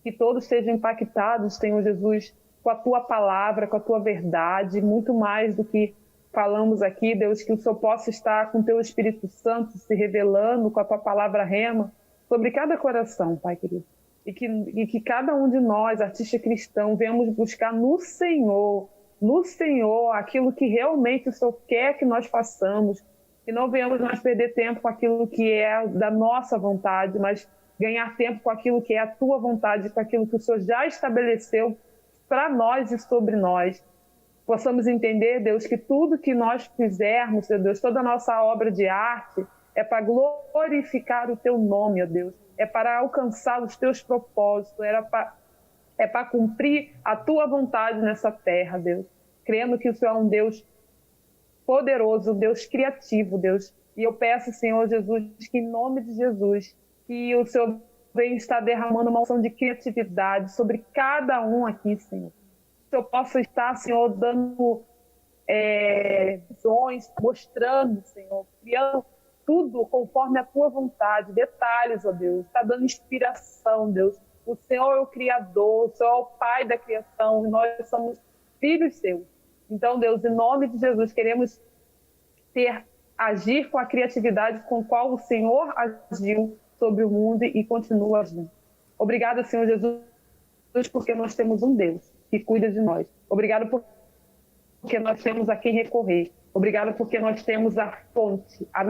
que todos sejam impactados, Senhor Jesus, com a Tua palavra, com a Tua verdade, muito mais do que falamos aqui, Deus, que o Senhor possa estar com o Teu Espírito Santo se revelando com a Tua palavra rema sobre cada coração, Pai querido. E que cada um de nós, artista cristão, venhamos buscar no Senhor, aquilo que realmente o Senhor quer que nós façamos, que não venhamos mais perder tempo com aquilo que é da nossa vontade, mas ganhar tempo com aquilo que é a Tua vontade, com aquilo que o Senhor já estabeleceu para nós e sobre nós. Possamos entender, Deus, que tudo que nós fizermos, meu Deus, toda a nossa obra de arte é para glorificar o Teu nome, ó Deus. É para alcançar os Teus propósitos, é para cumprir a Tua vontade nessa terra, Deus. Crendo que o Senhor é um Deus poderoso, um Deus criativo, Deus. E eu peço, Senhor Jesus, que em nome de Jesus, que o Senhor venha estar derramando uma unção de criatividade sobre cada um aqui, Senhor. Que eu possa estar, Senhor, dando visões, mostrando, Senhor, criando tudo conforme a Tua vontade, detalhes, ó Deus, está dando inspiração, Deus. O Senhor é o Criador, o Senhor é o Pai da criação, e nós somos filhos Seus. Então, Deus, em nome de Jesus, queremos agir com a criatividade com a qual o Senhor agiu sobre o mundo e continua agindo. Obrigada, Senhor Jesus, porque nós temos um Deus que cuida de nós. Obrigado porque nós temos a quem recorrer. Obrigado porque nós temos a fonte, a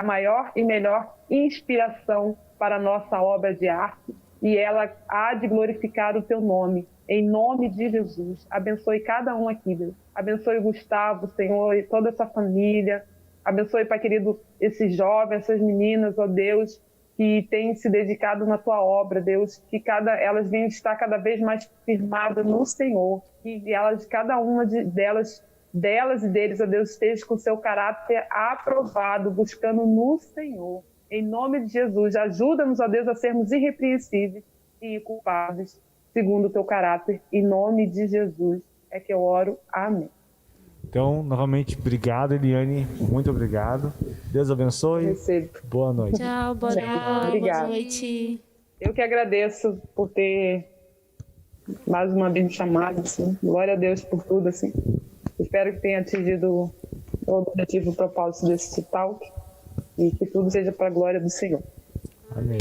maior e melhor inspiração para a nossa obra de arte, e ela há de glorificar o Teu nome, em nome de Jesus. Abençoe cada um aqui, Deus. Abençoe o Gustavo, Senhor, e toda essa família. Abençoe, Pai querido, esses jovens, essas meninas, ó Deus, que têm se dedicado na Tua obra, Deus, que elas venham estar cada vez mais firmadas no Senhor, que cada uma delas e deles, ó Deus, esteja com o seu caráter aprovado, buscando no Senhor. Em nome de Jesus, ajuda-nos, ó Deus, a sermos irrepreensíveis e inculpáveis, segundo o Teu caráter. Em nome de Jesus é que eu oro. Amém. Então, novamente, obrigado, Eliane. Muito obrigado. Deus abençoe. Recebo. Boa noite. Tchau, boa Obrigada. noite. Eu que agradeço por ter mais uma vez me chamado, assim. Glória a Deus por tudo, assim. Espero que tenha atingido o objetivo, o propósito desse talk, e que tudo seja para a glória do Senhor. Amém.